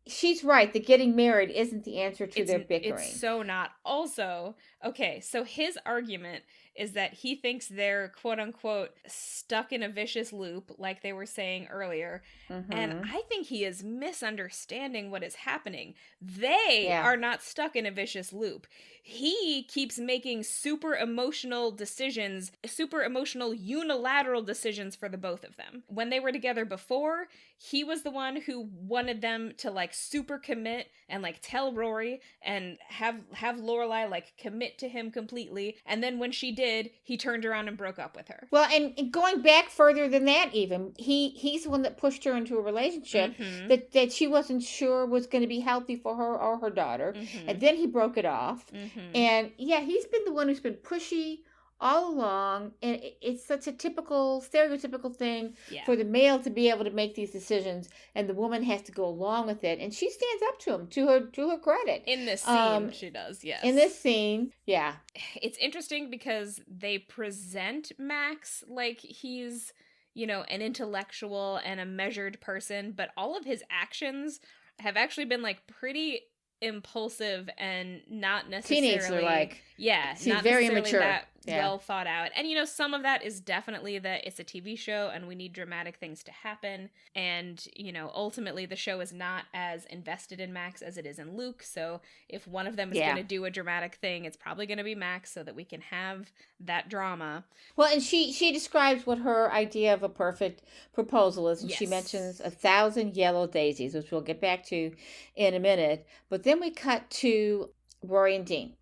Speaker 2: she's right. The getting married isn't the answer to their bickering.
Speaker 1: It's so not. Also, okay, so his argument moment is that he thinks they're quote unquote stuck in a vicious loop, like they were saying earlier. And
Speaker 2: Mm-hmm.
Speaker 1: I think he is misunderstanding what is happening. They
Speaker 2: Yeah.
Speaker 1: are not stuck in a vicious loop. He keeps making super emotional decisions, super emotional unilateral decisions for the both of them. When they were together before, he was the one who wanted them to like super commit and like tell Rory and have Lorelai like commit to him completely. And then when she did, he turned around and broke up with her.
Speaker 2: Well, and going back further than that, even he's the one that pushed her into a relationship
Speaker 1: Mm-hmm.
Speaker 2: that she wasn't sure was going to be healthy for her or her daughter,
Speaker 1: Mm-hmm.
Speaker 2: and then he broke it off.
Speaker 1: Mm-hmm.
Speaker 2: And yeah, he's been the one who's been pushy all along, and it's such a typical, stereotypical thing for the male to be able to make these decisions, and the woman has to go along with it, and she stands up to him to her credit.
Speaker 1: In this scene, she does, yes.
Speaker 2: In this scene, yeah.
Speaker 1: It's interesting because they present Max like he's, you know, an intellectual and a measured person, but all of his actions have actually been like pretty impulsive and not necessarily
Speaker 2: teenager like.
Speaker 1: Yeah,
Speaker 2: she's
Speaker 1: not
Speaker 2: very
Speaker 1: necessarily
Speaker 2: immature.
Speaker 1: that well thought out. And you know, some of that is definitely that it's a TV show and we need dramatic things to happen. And you know, ultimately the show is not as invested in Max as it is in Luke. So if one of them is going to do a dramatic thing, it's probably going to be Max so that we can have that drama.
Speaker 2: Well, and she describes what her idea of a perfect proposal is, and she mentions 1,000 yellow daisies, which we'll get back to in a minute. But then we cut to Rory and Dean.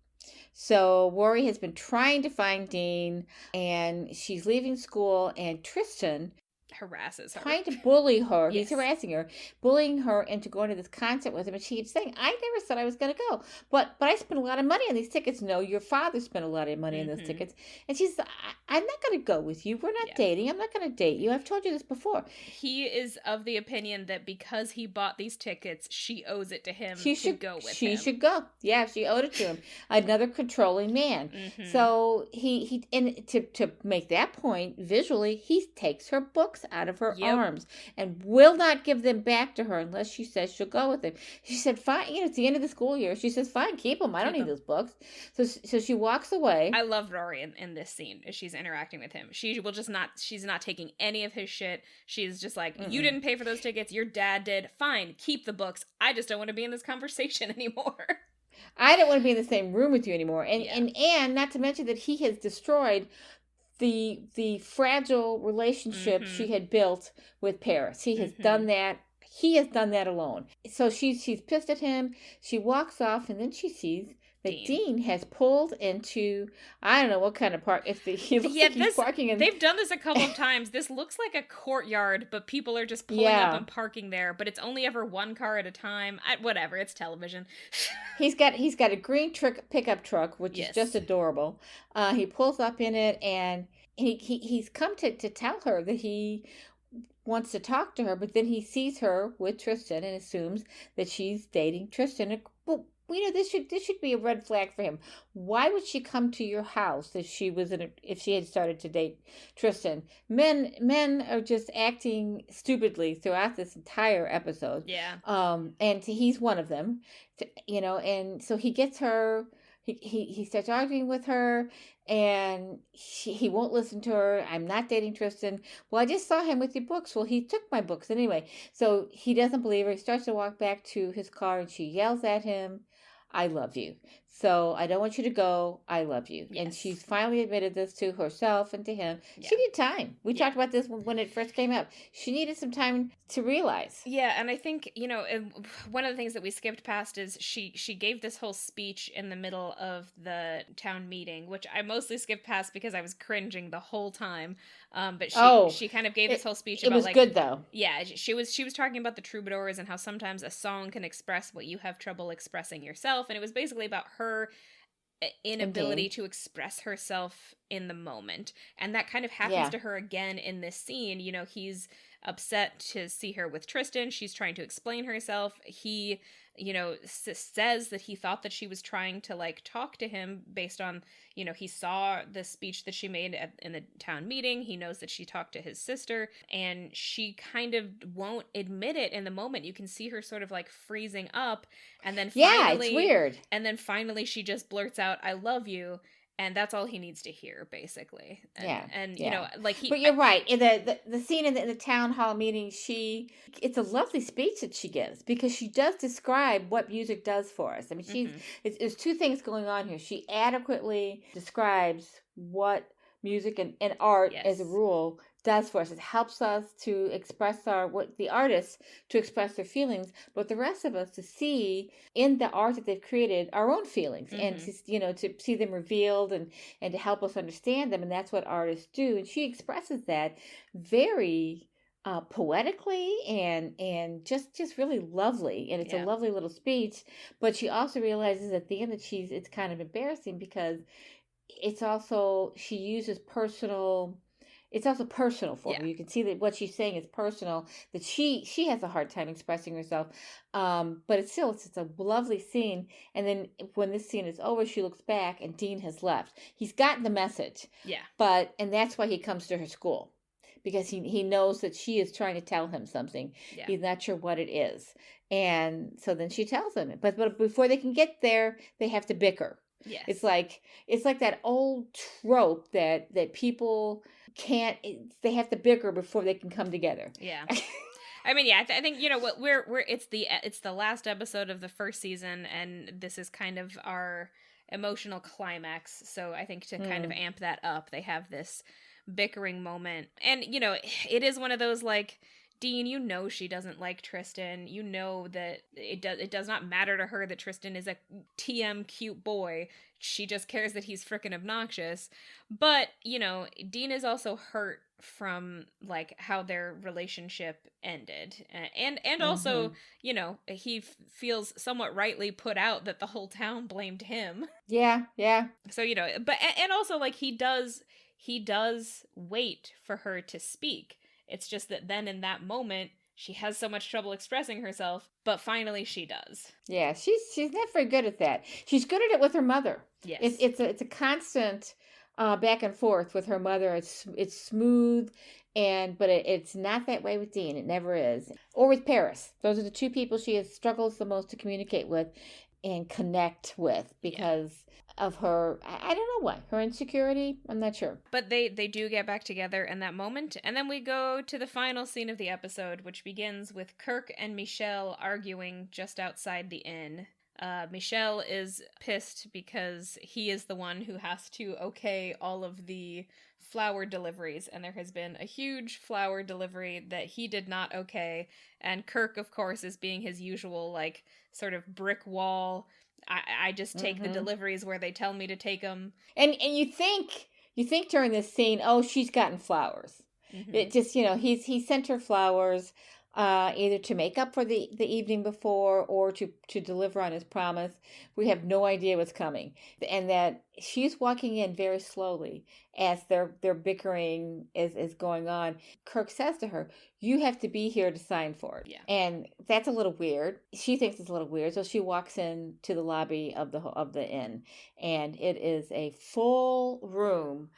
Speaker 2: So Rory has been trying to find Dean, and she's leaving school, and Tristan
Speaker 1: harasses her,
Speaker 2: trying to bully her. He's harassing her, bullying her into going to this concert with him, and she keeps saying, I never said I was going to go, but I spent a lot of money on these tickets. No, your father spent a lot of money on those tickets. And she's, I'm not going to go with you. We're not dating. I'm not going to date you. I've told you this before.
Speaker 1: He is of the opinion that because he bought these tickets, she owes it to him to go with him.
Speaker 2: She should go. Yeah, she owed it to him. Another controlling man. So he and to make that point visually, he takes her books out of her arms and will not give them back to her unless she says she'll go with him. She said, fine, you know, it's the end of the school year. She says, fine, keep them. I don't need those books. So she walks away.
Speaker 1: I love Rory in this scene as she's interacting with him. She's not taking any of his shit. She's just like, you didn't pay for those tickets. Your dad did. Fine, keep the books. I just don't want to be in this conversation anymore.
Speaker 2: I don't want to be in the same room with you anymore. And not to mention that he has destroyed the fragile relationship she had built with Paris. He has done that. He has done that alone. So she's pissed at him. She walks off, and then she sees that Dean has pulled into, I don't know what kind of park. He looks like he's parking in.
Speaker 1: They've done this a couple of times. This looks like a courtyard, but people are just pulling up and parking there. But it's only ever one car at a time. Whatever, it's television.
Speaker 2: He's got a green pickup truck, which is just adorable. He pulls up in it, and he's come to tell her that he wants to talk to her, but then he sees her with Tristan and assumes that she's dating Tristan. Well, you know, this should be a red flag for him. Why would she come to your house if she had started to date Tristan? Men are just acting stupidly throughout this entire episode.
Speaker 1: Yeah.
Speaker 2: And he's one of them. You know, and so he gets her. He starts arguing with her, and he won't listen to her. I'm not dating Tristan. Well, I just saw him with your books. Well, he took my books anyway. So he doesn't believe her. He starts to walk back to his car, and she yells at him, I love you. So I don't want you to go. I love you. Yes. And she's finally admitted this to herself and to him. Yeah. She needed time. We talked about this when it first came up. She needed some time to realize.
Speaker 1: Yeah, and I think, you know, one of the things that we skipped past is she gave this whole speech in the middle of the town meeting, which I mostly skipped past because I was cringing the whole time. But she kind of gave this whole speech about,
Speaker 2: it was good though.
Speaker 1: Yeah, she was talking about the troubadours and how sometimes a song can express what you have trouble expressing yourself, and it was basically about her inability to express herself in the moment. And that kind of happens to her again in this scene. You know, he's upset to see her with Tristan. She's trying to explain herself. He, you know, says that he thought that she was trying to like talk to him based on, you know, he saw the speech that she made in the town meeting. He knows that she talked to his sister, and she kind of won't admit it in the moment. You can see her sort of like freezing up, and then finally,
Speaker 2: it's weird.
Speaker 1: And then finally she just blurts out, I love you. And that's all he needs to hear, basically. And you
Speaker 2: yeah.
Speaker 1: know, like
Speaker 2: But you're right. In the scene in the town hall meeting, it's a lovely speech that she gives because she does describe what music does for us. I mean, there's two things going on here. She adequately describes what music and art,
Speaker 1: yes,
Speaker 2: as a rule, does for us. It helps us to express the artists to express their feelings, but the rest of us to see in the art that they've created our own feelings and to see them revealed and to help us understand them. And that's what artists do. And she expresses that very poetically and just really lovely. And it's a lovely little speech. But she also realizes at the end that it's kind of embarrassing because it's also she uses personal. It's also personal for her. You can see that what she's saying is personal. That she has a hard time expressing herself, but it's a lovely scene. And then when this scene is over, she looks back and Dean has left. He's gotten the message. And that's why he comes to her school, because he knows that she is trying to tell him something. He's not sure what it is, and so then she tells him. But before they can get there, they have to bicker.
Speaker 1: Yes.
Speaker 2: It's like that old trope that people can't. They have to bicker before they can come together.
Speaker 1: Yeah. I mean, yeah, I think, you know, what it's the last episode of the first season, and this is kind of our emotional climax. So I think to kind of amp that up, they have this bickering moment. And, you know, it is one of those, like, Dean, you know she doesn't like Tristan. You know that it does not matter to her that Tristan is a TM cute boy. She just cares that he's frickin' obnoxious. But, you know, Dean is also hurt from, like, how their relationship ended. And also, you know, he feels somewhat rightly put out that the whole town blamed him.
Speaker 2: Yeah.
Speaker 1: So, you know, but, and also, like, he does wait for her to speak. It's just that then in that moment, she has so much trouble expressing herself, but finally she does.
Speaker 2: Yeah, she's not very good at that. She's good at it with her mother.
Speaker 1: Yes.
Speaker 2: It's a constant back and forth with her mother. It's smooth, but it's not that way with Dean. It never is. Or with Paris. Those are the two people she struggles the most to communicate with and connect with because of her, I don't know why, her insecurity. I'm not sure.
Speaker 1: But they do get back together in that moment, and then we go to the final scene of the episode, which begins with Kirk and Michelle arguing just outside the inn. Michelle is pissed because he is the one who has to okay all of the flower deliveries, and there has been a huge flower delivery that he did not okay, and Kirk, of course, is being his usual, like, sort of brick wall, I just take the deliveries where they tell me to take them.
Speaker 2: And you think during this scene, oh, she's gotten flowers. It just, you know, he sent her flowers either to make up for the evening before or to deliver on his promise. We have no idea what's coming. And that she's walking in very slowly as their bickering is going on. Kirk says to her, you have to be here to sign for it.
Speaker 1: Yeah.
Speaker 2: And that's a little weird. She thinks it's a little weird. So she walks in to the lobby of the inn, and it is a full room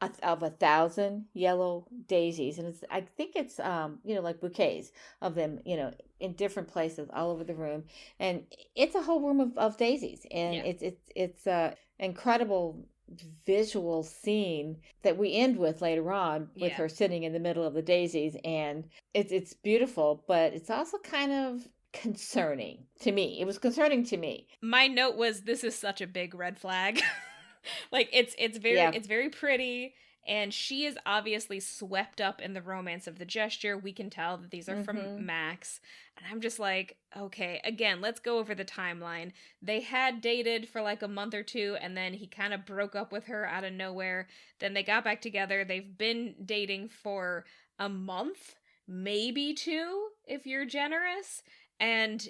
Speaker 2: of 1,000 yellow daisies, and I think it's you know, like bouquets of them, you know, in different places all over the room, and it's a whole room of daisies, and it's a incredible visual scene that we end with later on with her sitting in the middle of the daisies, and it's beautiful, but it's also kind of concerning to me. It was concerning to me.
Speaker 1: My note was, this is such a big red flag. Like, it's very pretty, and she is obviously swept up in the romance of the gesture. We can tell that these are from Max, and I'm just like, okay, again, let's go over the timeline. They had dated for like a month or two, and then he kind of broke up with her out of nowhere. Then they got back together. They've been dating for a month, maybe two, if you're generous, and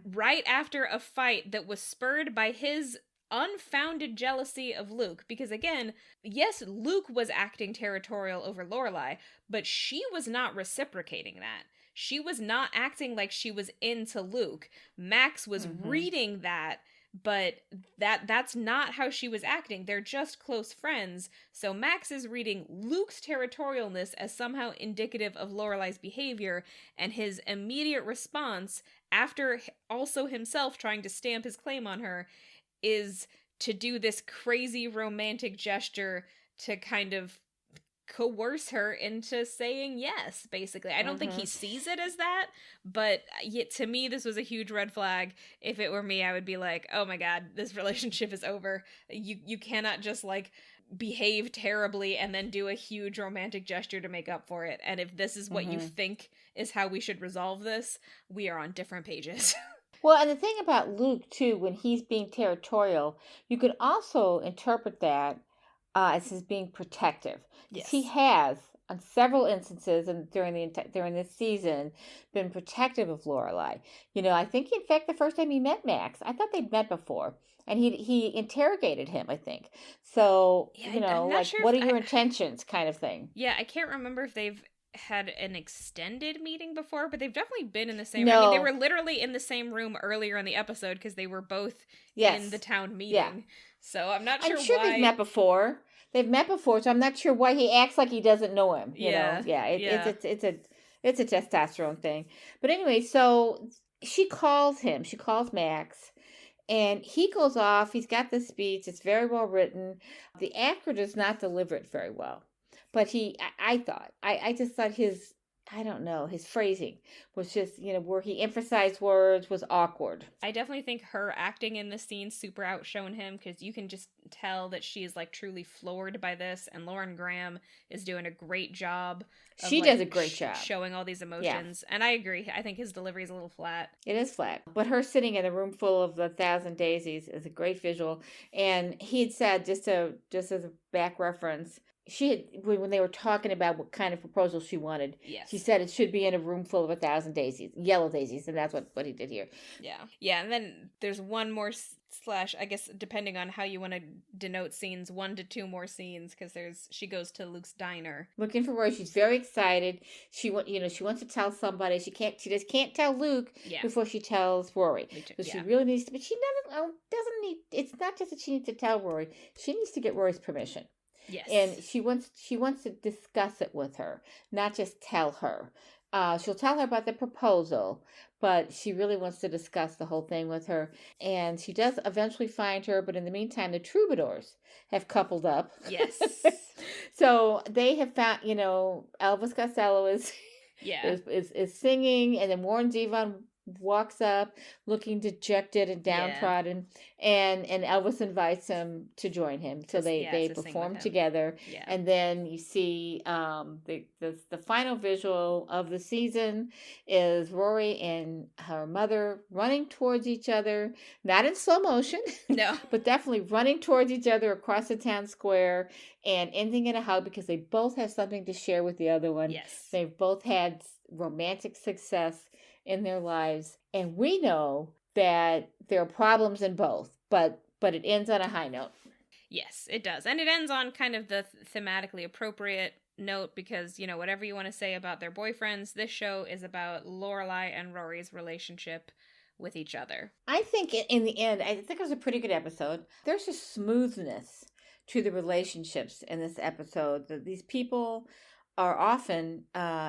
Speaker 1: right after a fight that was spurred by his unfounded jealousy of Luke, because again, yes, Luke was acting territorial over Lorelai, but she was not reciprocating that. She was not acting like she was into Luke. Max was reading that, but that's not how she was acting. They're just close friends. So Max is reading Luke's territorialness as somehow indicative of Lorelai's behavior, and his immediate response, after also himself trying to stamp his claim on her, is to do this crazy romantic gesture to kind of coerce her into saying yes, basically. I don't think he sees it as that, but yet to me this was a huge red flag. If it were me, I would be like, oh my god, this relationship is over. You cannot just like behave terribly and then do a huge romantic gesture to make up for it. And if this is what you think is how we should resolve this, we are on different pages.
Speaker 2: Well, and the thing about Luke, too, when he's being territorial, you could also interpret that as his being protective.
Speaker 1: Yes.
Speaker 2: He has, on several instances and during this season, been protective of Lorelai. You know, I think, in fact, the first time he met Max, I thought they'd met before. And he interrogated him, I think. So,
Speaker 1: Yeah,
Speaker 2: you know, like,
Speaker 1: sure
Speaker 2: what are your intentions kind of thing.
Speaker 1: Yeah, I can't remember if they've had an extended meeting before, but they've definitely been in the same.
Speaker 2: No.
Speaker 1: I mean, they were literally in the same room earlier in the episode because they were both in the town meeting. Yeah. So I'm not sure.
Speaker 2: I'm sure they've met before. They've met before, so I'm not sure why he acts like he doesn't know him. You know, it's a testosterone thing. But anyway, so she calls him. She calls Max. And he goes off. He's got the speech. It's very well written. The actor does not deliver it very well. But I just thought his phrasing was just, you know, where he emphasized words was awkward.
Speaker 1: I definitely think her acting in this scene super outshone him, because you can just tell that she is like truly floored by this. And Lauren Graham is doing a great job.
Speaker 2: She does a great job
Speaker 1: showing all these emotions. Yeah. And I agree. I think his delivery is a little flat.
Speaker 2: It is flat. But her sitting in a room full of 1,000 daisies is a great visual. And he had said, just as a back reference, when they were talking about what kind of proposal she wanted, she said it should be in a room full of 1,000 daisies, yellow daisies, and that's what he did here.
Speaker 1: Yeah, and then there's one more slash, I guess, depending on how you want to denote scenes, 1 to 2 more scenes, because she goes to Luke's diner
Speaker 2: looking for Rory. She's very excited. She wants to tell somebody. She just can't tell Luke before she tells Rory. So she really needs to, but she doesn't need. It's not just that she needs to tell Rory. She needs to get Rory's permission.
Speaker 1: Yes.
Speaker 2: And she wants to discuss it with her, not just tell her. She'll tell her about the proposal, but she really wants to discuss the whole thing with her. And she does eventually find her, but in the meantime, the Troubadours have coupled up.
Speaker 1: Yes.
Speaker 2: So they have found, you know, Elvis Costello is singing, and then Warren Zevon walks up looking dejected and downtrodden, and Elvis invites him to join him, so they perform together. And then you see the final visual of the season is Rory and her mother running towards each other, not in slow motion,
Speaker 1: no,
Speaker 2: but definitely running towards each other across the town square, and ending in a hug because they both have something to share with the other one. They've both had romantic success in their lives, and we know that there are problems in both, but it ends on a high note.
Speaker 1: Yes, it does. And it ends on kind of the thematically appropriate note, because, you know, whatever you want to say about their boyfriends, this show is about Lorelai and Rory's relationship with each other. I think
Speaker 2: in the end, I think it was a pretty good episode. There's a smoothness to the relationships in this episode. These people are often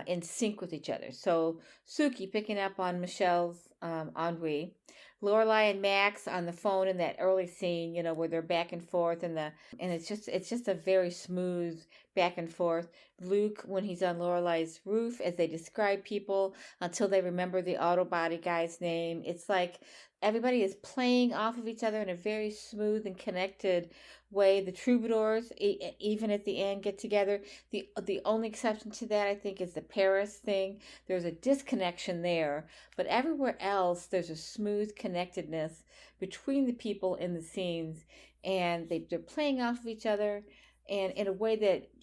Speaker 2: in sync with each other. So Suki picking up on Michelle's ennui, Lorelai and Max on the phone in that early scene, you know, where they're back and forth, and it's just a very smooth back and forth. Luke, when he's on Lorelai's roof, as they describe people until they remember the auto body guy's name, it's like everybody is playing off of each other in a very smooth and connected way. The Troubadours, even at the end, get together. The only exception to that, I think, is the Paris thing. There's a disconnection there, but everywhere else, there's a smooth connectedness between the people in the scenes, and they're playing off of each other, and in a way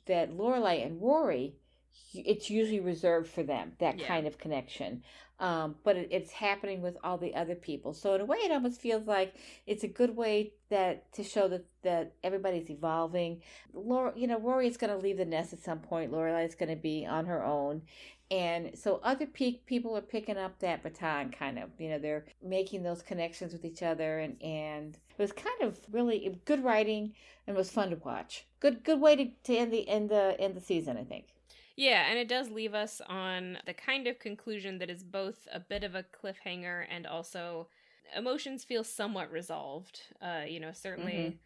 Speaker 2: that Lorelai and Rory, it's usually reserved for them, that kind of connection. But it's happening with all the other people. So in a way, it almost feels like it's a good way to show that everybody's evolving. Rory is going to leave the nest at some point. Lorelai is going to be on her own. And so other people are picking up that baton, kind of. You know, they're making those connections with each other. And it was kind of really good writing, and it was fun to watch. Good way to end the season, I think.
Speaker 1: Yeah, and it does leave us on the kind of conclusion that is both a bit of a cliffhanger and also emotions feel somewhat resolved. Certainly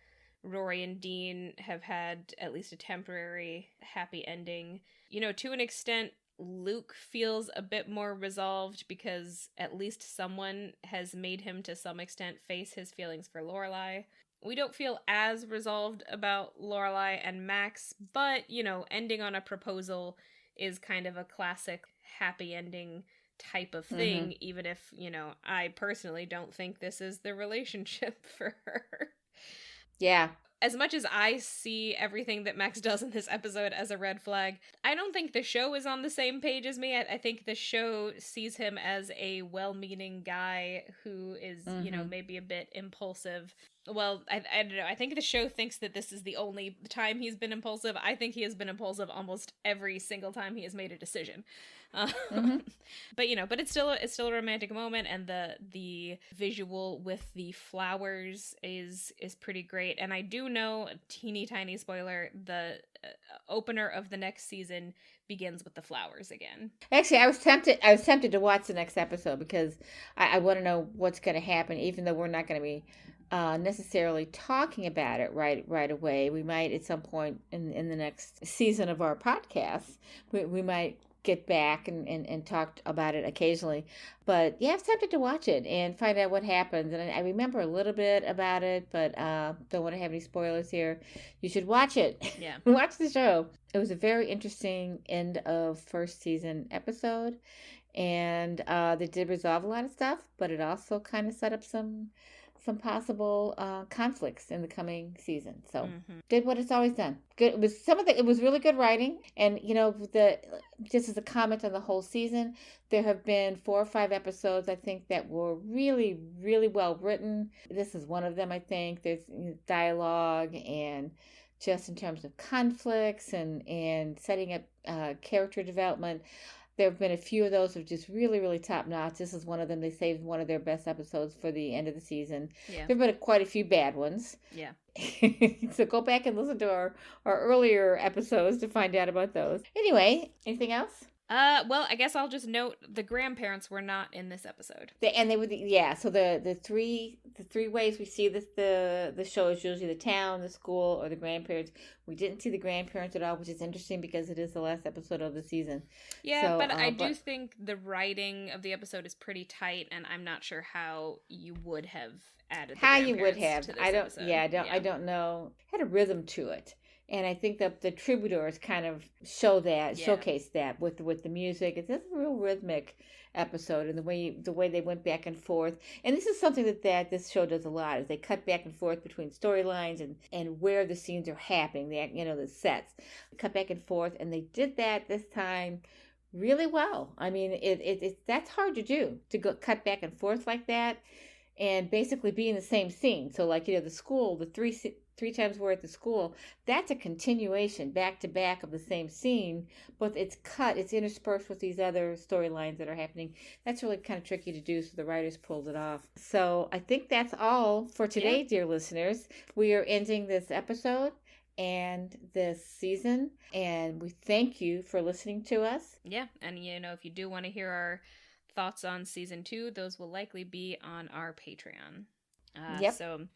Speaker 1: Rory and Dean have had at least a temporary happy ending. To an extent, Luke feels a bit more resolved because at least someone has made him to some extent face his feelings for Lorelai. We don't feel as resolved about Lorelai and Max, but, ending on a proposal is kind of a classic happy ending type of thing, even if, I personally don't think this is the relationship for her.
Speaker 2: Yeah.
Speaker 1: As much as I see everything that Max does in this episode as a red flag, I don't think the show is on the same page as me. I think the show sees him as a well-meaning guy who is, maybe a bit impulsive. Well, I don't know. I think the show thinks that this is the only time he's been impulsive. I think he has been impulsive almost every single time he has made a decision. But it's still a romantic moment, and the visual with the flowers is pretty great. And I do know, a teeny tiny spoiler, the opener of the next season begins with the flowers again.
Speaker 2: Actually, I was tempted to watch the next episode because I want to know what's going to happen, even though we're not going to be necessarily talking about it right away. We might at some point in the next season of our podcast, we might get back and talk about it occasionally. But yeah, I was tempted to watch it and find out what happens. And I remember a little bit about it, but don't want to have any spoilers here. You should watch it.
Speaker 1: Yeah.
Speaker 2: Watch the show. It was a very interesting end of first season episode. And they did resolve a lot of stuff, but it also kind of set up some possible conflicts in the coming season. So did what it's always done. Good. It was really good writing. And just as a comment on the whole season, there have been 4 or 5 episodes I think that were really, really well written. This is one of them. I think there's dialogue and just in terms of conflicts and setting up character development. There have been a few of those that are just really, really top notch. This is one of them. They saved one of their best episodes for the end of the season.
Speaker 1: Yeah.
Speaker 2: There have been quite a few bad ones.
Speaker 1: Yeah.
Speaker 2: So go back and listen to our earlier episodes to find out about those. Anyway, anything else?
Speaker 1: Well, I guess I'll just note the grandparents were not in this episode.
Speaker 2: So the three ways we see the show is usually the town, the school, or the grandparents. We didn't see the grandparents at all, which is interesting because it is the last episode of the season.
Speaker 1: Yeah, but I do think the writing of the episode is pretty tight, and I'm not sure how you would have added the grandparents to this episode.
Speaker 2: I don't know. It had a rhythm to it. And I think that the Troubadours kind of showcase that with the music. It's a real rhythmic episode, and the way they went back and forth. And this is something that this show does a lot, is they cut back and forth between storylines and where the scenes are happening. The sets cut back and forth, and they did that this time really well. I mean, that's hard to do, to go cut back and forth like that, and basically be in the same scene. So the school, the three times we're at the school, that's a continuation back to back of the same scene, but it's interspersed with these other storylines that are happening. That's really kind of tricky to do, so the writers pulled it off. So I think that's all for today, dear listeners. We are ending this episode and this season, and we thank you for listening to us.
Speaker 1: Yeah, and if you do want to hear our thoughts on season 2, those will likely be on our Patreon. So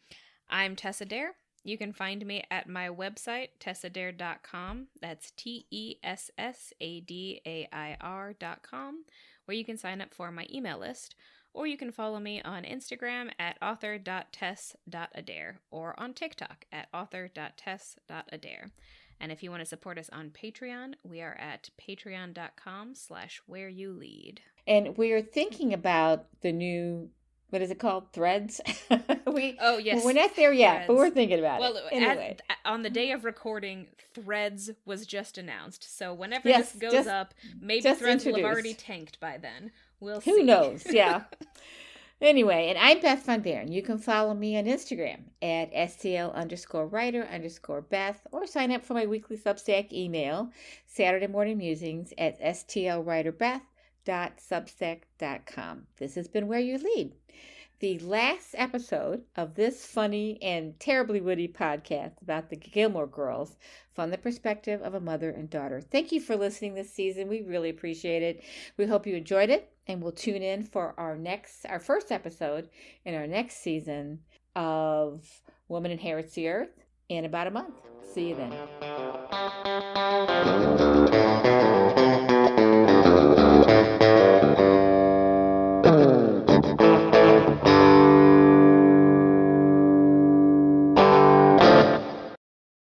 Speaker 1: I'm Tessa Dare. You can find me at my website, tessadare.com. That's TESSADAIR.com, where you can sign up for my email list. Or you can follow me on Instagram at author.tess.adair or on TikTok at author.tess.adair. And if you want to support us on Patreon, we are at patreon.com/whereyoulead.
Speaker 2: And we are thinking about the new, what is it called? Threads?
Speaker 1: Yes.
Speaker 2: We're not there yet,
Speaker 1: Threads.
Speaker 2: but we're thinking about it.
Speaker 1: Well,
Speaker 2: anyway.
Speaker 1: on the day of recording, Threads was just announced. So whenever this goes up, maybe Threads will have already tanked by then. We'll see.
Speaker 2: Who knows? Yeah. Anyway, and I'm Beth Von Baron. You can follow me on Instagram at STL_writer_Beth, or sign up for my weekly Substack email, Saturday Morning Musings, at stlwriterbeth.substack.com. This has been Where You Lead. the last episode of this funny and terribly witty podcast about the Gilmore Girls from the perspective of a mother and daughter. Thank you for listening this season. We really appreciate it. We hope you enjoyed it, and we'll tune in for our first episode in our next season of Woman Inherits the Earth in about a month. See you then.